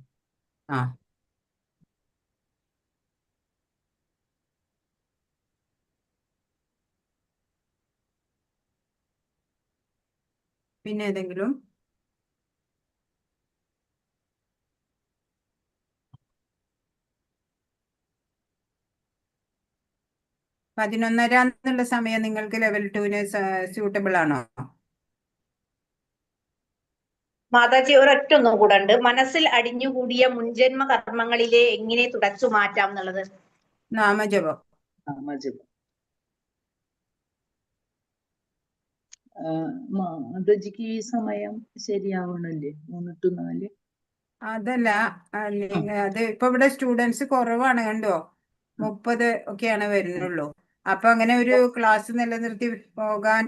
S2: പിന്നെ ഏതെങ്കിലും? 11:30 എന്നുള്ള സമയം നിങ്ങൾക്ക് ലെവൽ 2-ന് സ്യൂട്ടബിൾ ആണോ?
S7: മാതാജി ഒരൊറ്റ ഒന്നും കൂടെ ഉണ്ട്. മനസ്സിൽ അടിഞ്ഞുകൂടിയ മുൻജന്മ കർമ്മങ്ങളിലെ എങ്ങനെ തുടച്ചു മാറ്റാം എന്നുള്ളത്.
S2: നാമജപം.
S6: നാമജപം. മാതാജിക്ക് ഈ സമയം ശരിയാവണില്ലേ? 3 to 4?
S2: അതല്ല, അത് ഇപ്പൊ ഇവിടെ സ്റ്റുഡൻസ് കുറവാണ്, കണ്ടോ? 30 ഒക്കെയാണ് വരുന്നുള്ളൂ. അപ്പൊ അങ്ങനെ ഒരു ക്ലാസ് നിലനിർത്തി പോകാൻ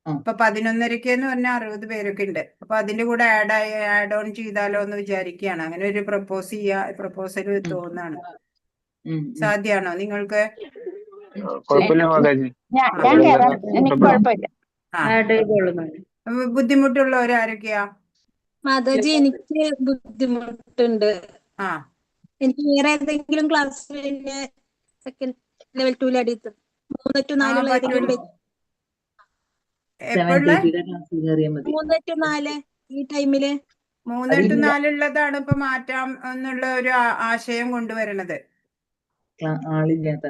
S2: ഇപ്പൊ 11:30 എന്ന് പറഞ്ഞാൽ 60 പേരൊക്കെ ഉണ്ട്. അപ്പൊ അതിന്റെ കൂടെ ആഡ് ഓൺ ചെയ്താലോ എന്ന് വിചാരിക്കുകയാണ്. അങ്ങനെ ഒരു പ്രപ്പോസൽ തോന്നാണ്. സാധ്യമാണോ നിങ്ങൾക്ക്? ബുദ്ധിമുട്ടുള്ളവരാരൊക്കെയാ?
S5: മാതാജി, എനിക്ക് ബുദ്ധിമുട്ടുണ്ട്. എനിക്ക് വേറെ ഏതെങ്കിലും class second level 2 അടിയത്ത് 3 to 4 3 to 4 ഈ ടൈമില്
S2: 3 to 4 ഉള്ളതാണ് ഇപ്പൊ മാറ്റാം എന്നുള്ള ഒരു ആശയം കൊണ്ടുവരണത്.
S6: ആളില്ലാത്ത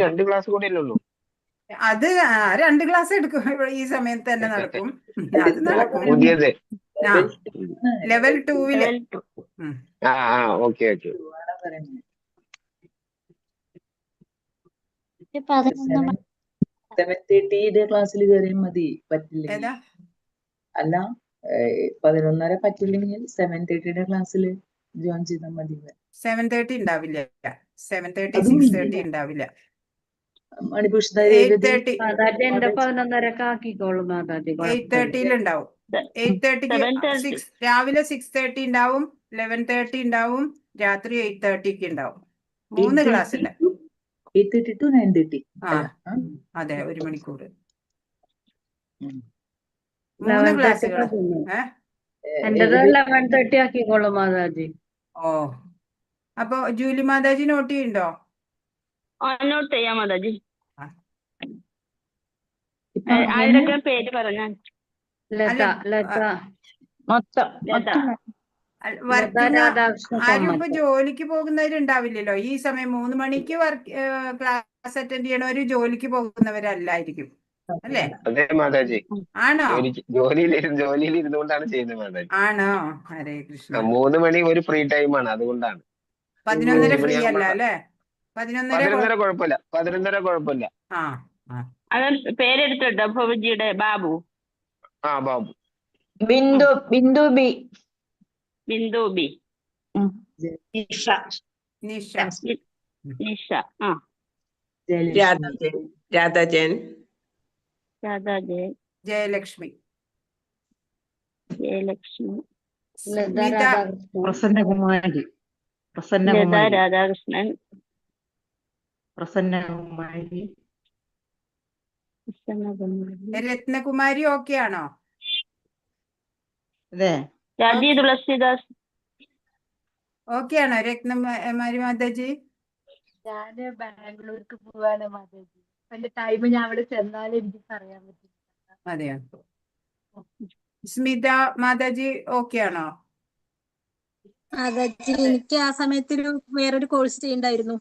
S8: രണ്ട് ക്ലാസ് കൂടെ ഉള്ളൂ.
S2: അത് 2 ക്ലാസ് എടുക്കും ഈ സമയത്ത് തന്നെ നടക്കും. അത് നടക്കും. ലെവൽ 2-ല്.
S8: ഓക്കെ.
S6: 7:30 ക്ലാസ്സിൽ കയറിയാൽ മതി. പറ്റില്ല, അല്ല 11:30 പറ്റില്ലെങ്കിൽ 7:30 ക്ലാസ്സിൽ ജോയിൻ ചെയ്താൽ മതി.
S2: 7:30 ഉണ്ടാവില്ല. 7:30 6:30 ഉണ്ടാവില്ല.
S4: 8:30 ആക്കിക്കോളും മാതാജി.
S2: 8:30 ഉണ്ടാവും. 8:30 രാവിലെ 6:30 ഉണ്ടാവും, 11:30 ഉണ്ടാവും, രാത്രി 8:30 ഉണ്ടാവും. 3 ക്ലാസ് ഉണ്ട്.
S6: 8:30 to 9:30.
S2: അതെ, 1 മണിക്കൂർ. 3 ക്ലാസ്സുകൾ.
S4: 11:30 ആക്കിക്കോളും മാതാജി.
S2: അപ്പൊ ജൂലി മാതാജി നോട്ട് ചെയ്യണ്ടോ?
S1: നോട്ട് ചെയ്യാം മാതാജി. ആയിരൊക്കെ പേര് പറഞ്ഞാൽ
S2: ആരും ഇപ്പൊ ജോലിക്ക് പോകുന്നവരുണ്ടാവില്ലല്ലോ ഈ സമയം. 3 മണിക്ക് ക്ലാസ് അറ്റൻഡ് ചെയ്യണവര് ജോലിക്ക് പോകുന്നവരല്ലായിരിക്കും, അല്ലേ?
S8: അതെ മാതാജി.
S2: ആണോ?
S8: ജോലിയിൽ ഇരുന്നുകൊണ്ടാണ് ചെയ്യുന്നത് മാതാജി.
S2: ആണോ? ഹരേ കൃഷ്ണ.
S8: 3 മണി ഒരു ഫ്രീ ടൈമാണ്, അതുകൊണ്ടാണ്.
S2: 11:30 ഫ്രീ അല്ല അല്ലേ? 11:30
S8: കുഴപ്പമില്ല. 11:30 കുഴപ്പമില്ല.
S1: അത് പേരെടുത്തിട്ടോ? ഭവജിയുടെ ബാബു.
S8: ബാബു.
S9: ബിന്ദു ബി.
S1: നിഷ.
S3: രാധാജൻ.
S2: ജയലക്ഷ്മി.
S6: പ്രസന്നകുമാരി.
S1: രാധാകൃഷ്ണൻ.
S6: പ്രസന്നകുമാരി.
S2: രത്നകുമാരി ഓക്കെ ആണോ?
S1: രാജി തുളസിദാസ്
S2: ഓക്കെ ആണോ രത്നകുമാരി മാതാജി?
S10: ഞാന് ബാംഗ്ലൂർക്ക് പോവാണ് മാതാജി. എന്റെ ടൈം ഞാൻ അവിടെ ചെന്നാലും എനിക്ക് പറയാൻ പറ്റില്ല.
S2: അതെയോ? സ്മിത മാതാജി ഓക്കെ ആണോ?
S5: മാതാജി, എനിക്ക് ആ സമയത്ത് വേറൊരു കോഴ്സ് ചെയ്യണ്ടായിരുന്നു.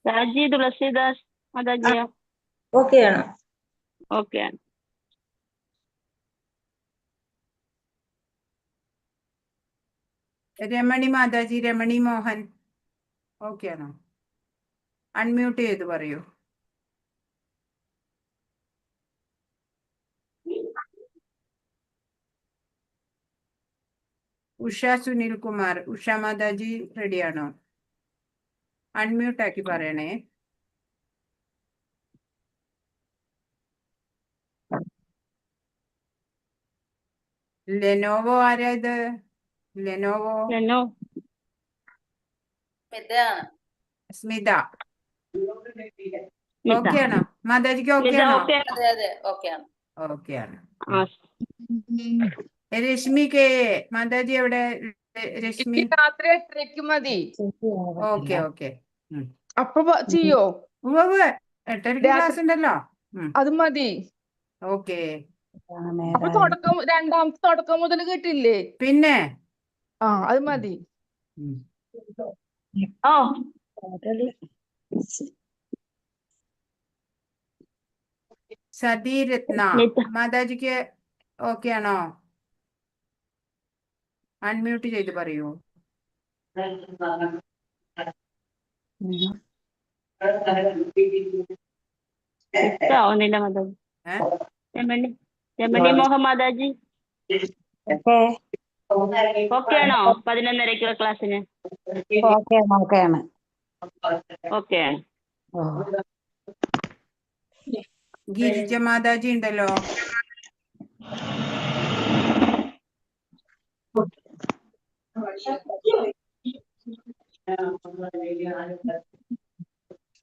S1: രാജി തുളസിദാസ് മാതാജിയോ?
S7: ഓക്കെയാണ്.
S1: ഓക്കെയാണ്.
S2: രമണി മാതാജി, രമണി മോഹൻ ഓക്കെ ആണോ? അൺമ്യൂട്ട് ചെയ്ത് പറയൂ. ഉഷ സുനിൽ കുമാർ. ഉഷ മാതാജി റെഡിയാണോ? അൺമ്യൂട്ട് ആക്കി പറയണേ. ലെനോവോ ആരാ ഇത്? ലെനോവോ. സ്മിത ഓക്കെ ആണോ മാതാജിക്ക്? ഓക്കെ ആണോ? ഓക്കെ ആണ്. രശ്മി കെ മാതാജി എവിടെ? രശ്മി
S9: രാത്രി 8:30 മതി.
S2: ഓക്കെ.
S9: അപ്പൊ ചെയ്യോ?
S2: 8:30 ക്ലാസ് ഉണ്ടല്ലോ.
S9: അത് മതി.
S2: ഓക്കെ.
S9: അപ്പൊ രണ്ടാമത്തെ തുടക്കം മുതൽ കിട്ടില്ലേ?
S2: പിന്നെ
S9: അത് മതി.
S2: ഉം.
S1: ഓ
S2: സതീരത്ന മാതാജിക്ക് ഓക്കെ ആണോ? അൺമ്യൂട്ട് ചെയ്ത് പറയൂ.
S1: ആവുന്നില്ല മാതാജി.
S2: ഏ?
S1: രമണി മോഹൻ മാതാജി ഓക്കെ ആണോ? 11:30 ക്ലാസ്സിന് ഓക്കെ ആണ്.
S2: ഗിരിജ മാതാജി ഉണ്ടല്ലോ.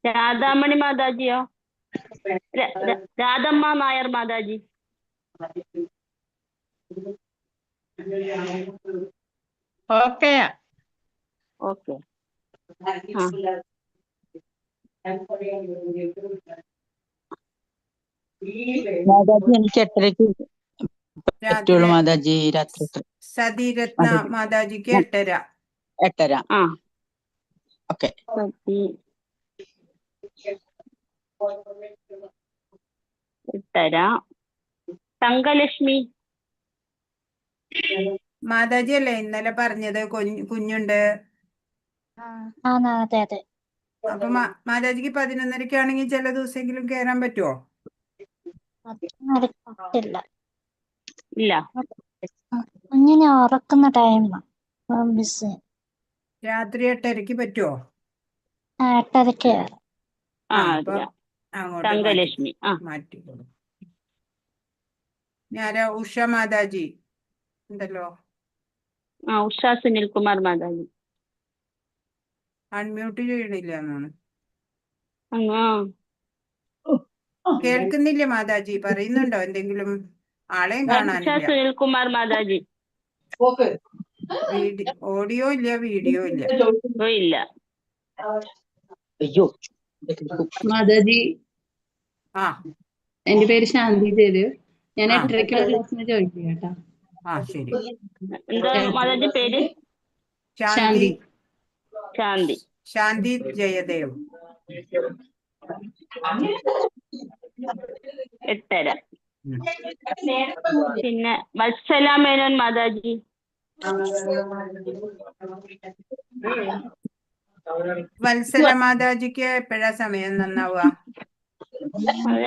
S1: രാധാമണി മാതാജിയോ? രാധമ്മ നായർ മാതാജി
S9: ഓക്കെ.
S1: ഓക്കെ.
S6: മാതാജി എനിക്ക് 8:30 പറ്റുള്ളൂ
S2: രാത്രി
S6: മാതാജി. രാത്രി
S2: സതീരത്ന മാതാജിക്ക് 8:30.
S6: 8:30.
S1: ആ
S6: ഓക്കെ. തങ്കലക്ഷ്മി
S2: മാതാജി അല്ലേ ഇന്നലെ പറഞ്ഞത് കുഞ്ഞുണ്ട്?
S5: അതെ അതെ.
S2: അപ്പൊ മാതാജിക്ക് 11:30 ആണെങ്കിൽ ചില ദിവസമെങ്കിലും കയറാൻ പറ്റുമോ?
S5: നടക്കില്ല.
S1: ഇല്ല.
S5: കുഞ്ഞിനെ ഉറക്കുന്ന ടൈം ബിസി.
S2: രാത്രി 8:30 പറ്റുമോ?
S5: 8:30.
S2: അപ്പൊ അങ്ങോട്ട്
S1: തങ്കലക്ഷ്മി
S2: മാറ്റിക്കോളൂ. ഞാനാ ഉഷ മാതാജി ഉണ്ടല്ലോ.
S1: ഉഷ സുനിൽകുമാർ മാതാജി
S2: അൺമ്യൂട്ട് ചെയ്യണില്ല എന്നാണ്. കേൾക്കുന്നില്ല മാതാജി, പറയുന്നുണ്ടോ എന്തെങ്കിലും? ആളെയും
S1: ഉഷ
S2: കാണാനില്ല.
S1: സുനിൽകുമാർ മാതാജി
S2: ഓഡിയോ ഇല്ല, വീഡിയോ ഇല്ല.
S1: ഇല്ല.
S6: അയ്യോ
S4: മാതാജി
S2: ആ
S4: എന്റെ പേര് ശാന്തി ചേര്. ഞാൻ 8:30 ക്ലാസ്സിന് ചോദിക്കും കേട്ടോ.
S2: ശരി.
S1: എന്താ മാതാജി പേര്?
S2: ശാന്തി.
S1: ശാന്തി.
S2: ശാന്തി ജയദേവ്.
S1: 8:30. പിന്നെ വത്സല മേനോൻ മാതാജി
S2: വത്സല മാതാജിക്ക് എപ്പോഴാ സമയം നന്നാവുക?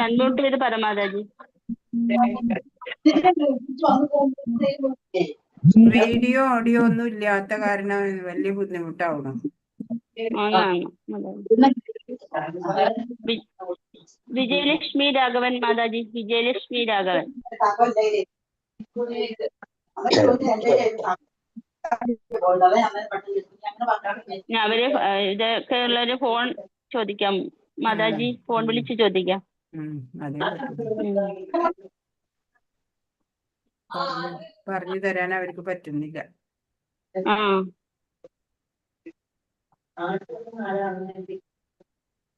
S1: അൺമ്യൂട്ട് ചെയ്ത് പറ മാതാജി.
S2: വീഡിയോ ഓഡിയോ ഒന്നും ഇല്ലാത്ത കാരണം വലിയ ബുദ്ധിമുട്ടാവണം.
S1: വിജയലക്ഷ്മി രാഘവൻ മാതാജി. വിജയലക്ഷ്മി രാഘവൻ അവര് ഇതൊക്കെ ഉള്ളൊരു ഫോൺ ചോദിക്കാം മാതാജി. ഫോൺ വിളിച്ച് ചോദിക്കാം.
S2: പറഞ്ഞു തരാൻ അവർക്ക് പറ്റുന്നില്ല.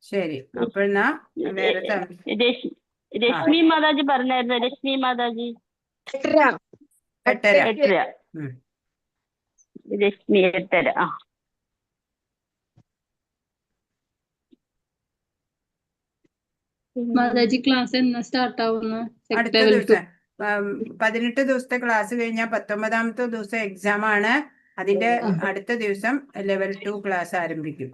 S2: ശരി. അപ്പോഴെന്നാ വേറെ
S1: രശ്മി മാതാജി പറഞ്ഞായിരുന്നു. രശ്മി മാതാജി
S2: 8:30.
S1: രശ്മി 8:30.
S4: മാതാജി ക്ലാസ് എന്നാ സ്റ്റാർട്ട് ആവുന്നു?
S2: അടുത്ത ദിവസം 18 ദിവസത്തെ ക്ലാസ് കഴിഞ്ഞാൽ 19ാമത്തെ ദിവസം എക്സാം ആണ്. അതിന്റെ അടുത്ത ദിവസം ലെവൽ 2 ക്ലാസ് ആരംഭിക്കും.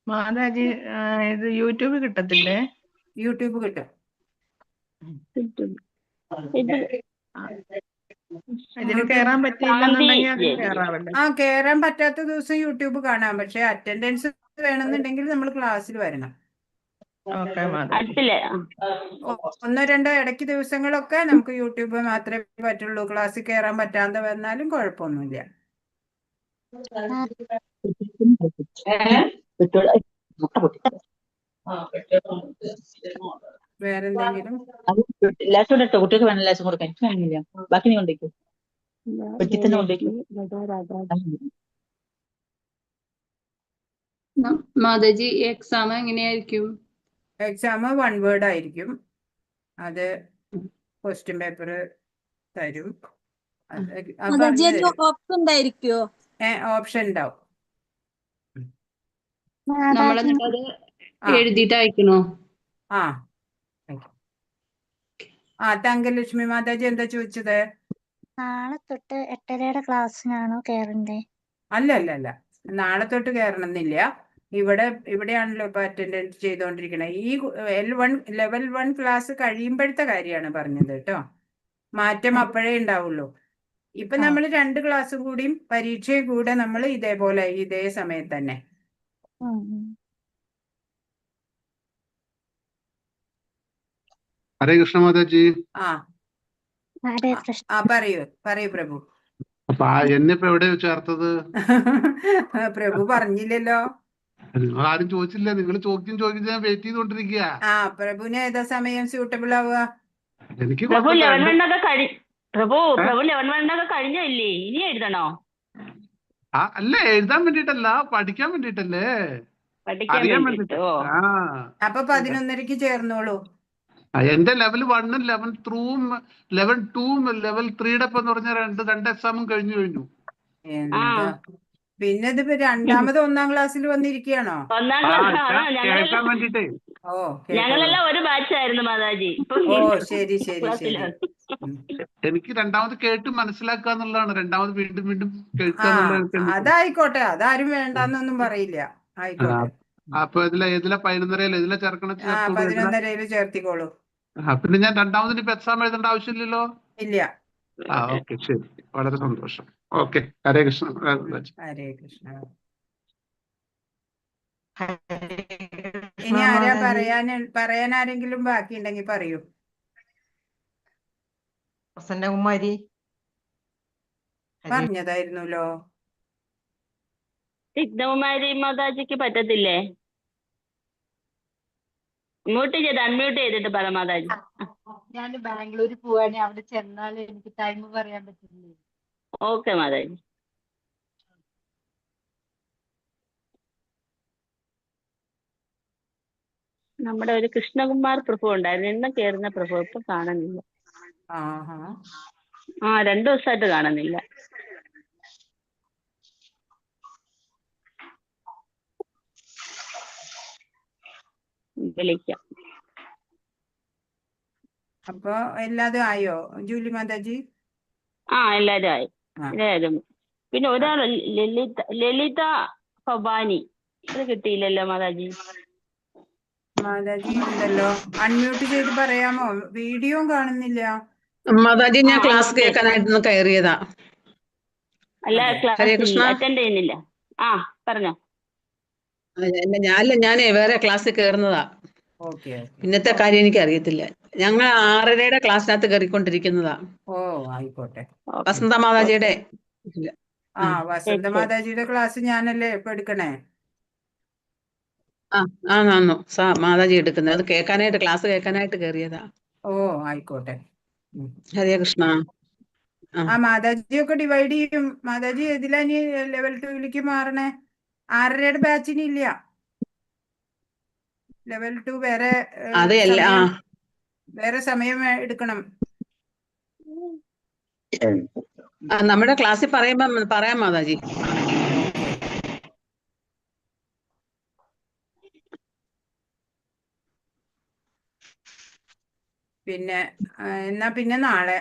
S9: മാതാജി ഇത് യൂട്യൂബ് കിട്ടത്തില്ലേ?
S2: യൂട്യൂബ് കിട്ടും.
S9: ഇതിന് കേറാൻ പറ്റിയില്ലെന്നുണ്ടെങ്കിൽ അതിന് കേറാവല്ലോ.
S2: കേറാൻ പറ്റാത്ത ദിവസം യൂട്യൂബ് കാണാം. പക്ഷെ അറ്റൻഡൻസ് വേണമെന്നുണ്ടെങ്കിൽ നമ്മൾ ക്ലാസ്സിൽ വരണം. ഒന്നോ രണ്ടോ ഇടയ്ക്ക് ദിവസങ്ങളൊക്കെ നമുക്ക് യൂട്യൂബ് മാത്രമേ പറ്റുള്ളൂ. ക്ലാസ്സിൽ കയറാൻ പറ്റാതെ വന്നാലും കുഴപ്പമൊന്നുമില്ല. വേറെന്തെങ്കിലും?
S6: കുട്ടികൾക്ക് വേണം ലേശം കൊടുക്കാൻ. എനിക്ക് വേണമെന്നില്ല. ബാക്കി നീ കൊണ്ടേക്കോ. വെട്ടി തന്നെ കൊണ്ടേക്കോ.
S4: മാതാജി എക്സാം എങ്ങനെയായിരിക്കും?
S2: എക്സാം 1 വേർഡ് ആയിരിക്കും. അത് ക്വസ്റ്റ്യൻ പേപ്പർ തരും.
S5: മാതാജി
S2: പറഞ്ഞു
S5: അതിൽ
S2: തരും.
S5: ഓപ്ഷൻ ഉണ്ടായിരിക്കുവോ?
S2: ഓപ്ഷൻ ഉണ്ടാവും.
S4: നമ്മൾ എന്നിട്ട് അത്
S2: ആ
S4: എഴുതിയിട്ട് അയക്കണോ?
S2: ആ തങ്കലക്ഷ്മി മാതാജി എന്താ ചോദിച്ചത്?
S11: നാളെ തൊട്ട് 8:30യുടെ ക്ലാസ്സിനാണോ കയറണ്ടേ?
S2: അല്ല അല്ല അല്ല, നാളെ തൊട്ട് കയറണമെന്നില്ല. ഇവിടെയാണല്ലോ ഇപ്പൊ അറ്റൻഡൻസ് ചെയ്തുകൊണ്ടിരിക്കണേ. ഈ ലെവൽ 1 ക്ലാസ് കഴിയുമ്പോഴത്തെ കാര്യമാണ് പറഞ്ഞത് കേട്ടോ. മാറ്റം അപ്പോഴേ ഉണ്ടാവുള്ളൂ. ഇപ്പൊ നമ്മൾ 2 ക്ലാസ്സും കൂടിയും പരീക്ഷയും കൂടെ നമ്മൾ ഇതേ സമയത്ത് തന്നെ.
S12: ഹരേ കൃഷ്ണ മാതാജി.
S2: പറയൂ പ്രഭു.
S12: അപ്പൊ എന്നിപ്പോ എവിടെ ചേർത്തത്?
S2: പ്രഭു പറഞ്ഞില്ലല്ലോ.
S12: നിങ്ങൾ ആരും ചോദിച്ചില്ല. നിങ്ങൾ ചോദിച്ച് ഞാൻ വെയിറ്റ് ചെയ്തോണ്ടിരിക്കുക.
S2: പ്രഭുവിന് ഏതാ സമയം സ്യൂട്ടബിൾ ആവുക?
S12: എനിക്ക്
S1: പ്രഭു 11 കഴിഞ്ഞല്ലേ? ഇനി എഴുതണോ?
S12: അല്ല, എഴുതാൻ വേണ്ടിട്ടല്ല, പഠിക്കാൻ വേണ്ടിട്ടല്ലേ, അറിയാൻ വേണ്ടിട്ട്.
S2: അപ്പൊ 11:30 ചേർന്നോളൂ.
S12: എന്റെ ലെവൽ 1ഉം ലെവൽ 2ഉം ലെവൽ 3യുടെ എന്ന് പറഞ്ഞ രണ്ട് എക്സാമും കഴിഞ്ഞു.
S2: എന്താ പിന്നെ ഇതിപ്പോ രണ്ടാമത് 1ാം ക്ലാസ്സിൽ വന്നിരിക്കുകയാണോ?
S12: കേൾക്കാൻ വേണ്ടിട്ടേ.
S1: ഞങ്ങളെല്ലാം ഒരു ബാച്ച് ആയിരുന്നു മാതാജി.
S2: ശരി.
S12: എനിക്ക് രണ്ടാമത് കേട്ട് മനസ്സിലാക്കുക എന്നുള്ളതാണ്. രണ്ടാമത് വീണ്ടും കേൾക്കുക എന്നുള്ളത്.
S2: അതായിക്കോട്ടെ, അതാരും വേണ്ടെന്നൊന്നും പറയില്ല. ആയിക്കോട്ടെ.
S12: അപ്പൊ ഏതിലാ 11:30 ഇതിലെ ചേർക്കണം?
S2: 11:30 ചേർത്തിക്കോളൂ.
S12: പിന്നെ ഞാൻ രണ്ടാമതിന് ഇപ്പൊ എക്സാം എഴുതേണ്ട ആവശ്യമില്ലല്ലോ.
S2: ഇല്ല.
S12: ഓക്കെ, ശരി, വളരെ സന്തോഷം. ഓക്കെ, ഹരേ കൃഷ്ണ.
S2: ഹരേ കൃഷ്ണ. ഇനി ആരാ പറയാൻ ആരെങ്കിലും ബാക്കിയുണ്ടെങ്കിൽ പറയൂ.
S9: പ്രസന്നകുമാരി
S2: പറഞ്ഞതായിരുന്നല്ലോ.
S1: സിഗ്നകുമാരി മാതാജിക്ക് പറ്റത്തില്ലേ? അൺമ്യൂട്ട് ചെയ്തിട്ട് പറ മാതാജി.
S10: ഞാൻ ബാംഗ്ലൂർ പോവാണ്, അവിടെ ചെന്നാൽ എനിക്ക് ടൈം പറയാൻ പറ്റില്ലേ?
S1: ഓക്കെ മാതാജി. നമ്മുടെ ഒരു കൃഷ്ണകുമാർ പ്രഭു ഉണ്ടായിരുന്നു, എന്നും കയറുന്ന പ്രഭു ഇപ്പൊ കാണുന്നില്ല. 2 ദിവസമായിട്ട് കാണുന്നില്ല. വിളിക്കാം.
S2: അപ്പൊ എല്ലാതും ആയോ ജൂലി മാതാജി?
S1: എല്ലാരും ആയി. എല്ലാരും. പിന്നെ ഒരാൾ ലളിത ഭവാനി, അത് കിട്ടിയില്ലല്ലോ മാതാജി.
S2: മാതാജി ഉണ്ടല്ലോ, അൺമ്യൂട്ട് ചെയ്ത് പറയാമോ? വീഡിയോയും കാണുന്നില്ല.
S13: മാതാജി, ഞാൻ ക്ലാസ് കേൾക്കാനായിട്ടൊന്ന് കയറിയതാ.
S1: അല്ല, ക്ലാസ് അറ്റൻഡ് ചെയ്യുന്നില്ല. പറഞ്ഞോ.
S13: ഞാനേ വേറെ ക്ലാസ്സിൽ കയറുന്നതാ. ഇന്നത്തെ കാര്യം എനിക്ക് അറിയത്തില്ല. ഞങ്ങൾ 6:30യുടെ ക്ലാസ്സിനകത്ത് കയറിക്കൊണ്ടിരിക്കുന്നതാ.
S2: ആയിക്കോട്ടെ.
S13: വസന്ത മാതാജിയുടെ.
S2: വസന്ത മാതാജിയുടെ ക്ലാസ് ഞാനല്ലേ ഇപ്പൊ എടുക്കണേ?
S13: മാതാജി എടുക്കുന്നത്. അത് കേൾക്കാനായിട്ട്, ക്ലാസ് കേൾക്കാനായിട്ട് കയറിയതാ.
S2: ആയിക്കോട്ടെ.
S13: ഹരേ കൃഷ്ണ.
S2: മാതാജിയൊക്കെ ഡിവൈഡ് ചെയ്യും. മാതാജി ഏതിലാ ഇനി ലെവൽ 2ലേക്ക് മാറണേ? 6:30യുടെ ബാച്ചിന് ഇല്ല. ലെവൽ 2 വേറെ സമയം എടുക്കണം.
S13: നമ്മുടെ ക്ലാസ്സിൽ പറയാം മാതാജി.
S2: പിന്നെ എന്നാ പിന്നെ നാളെ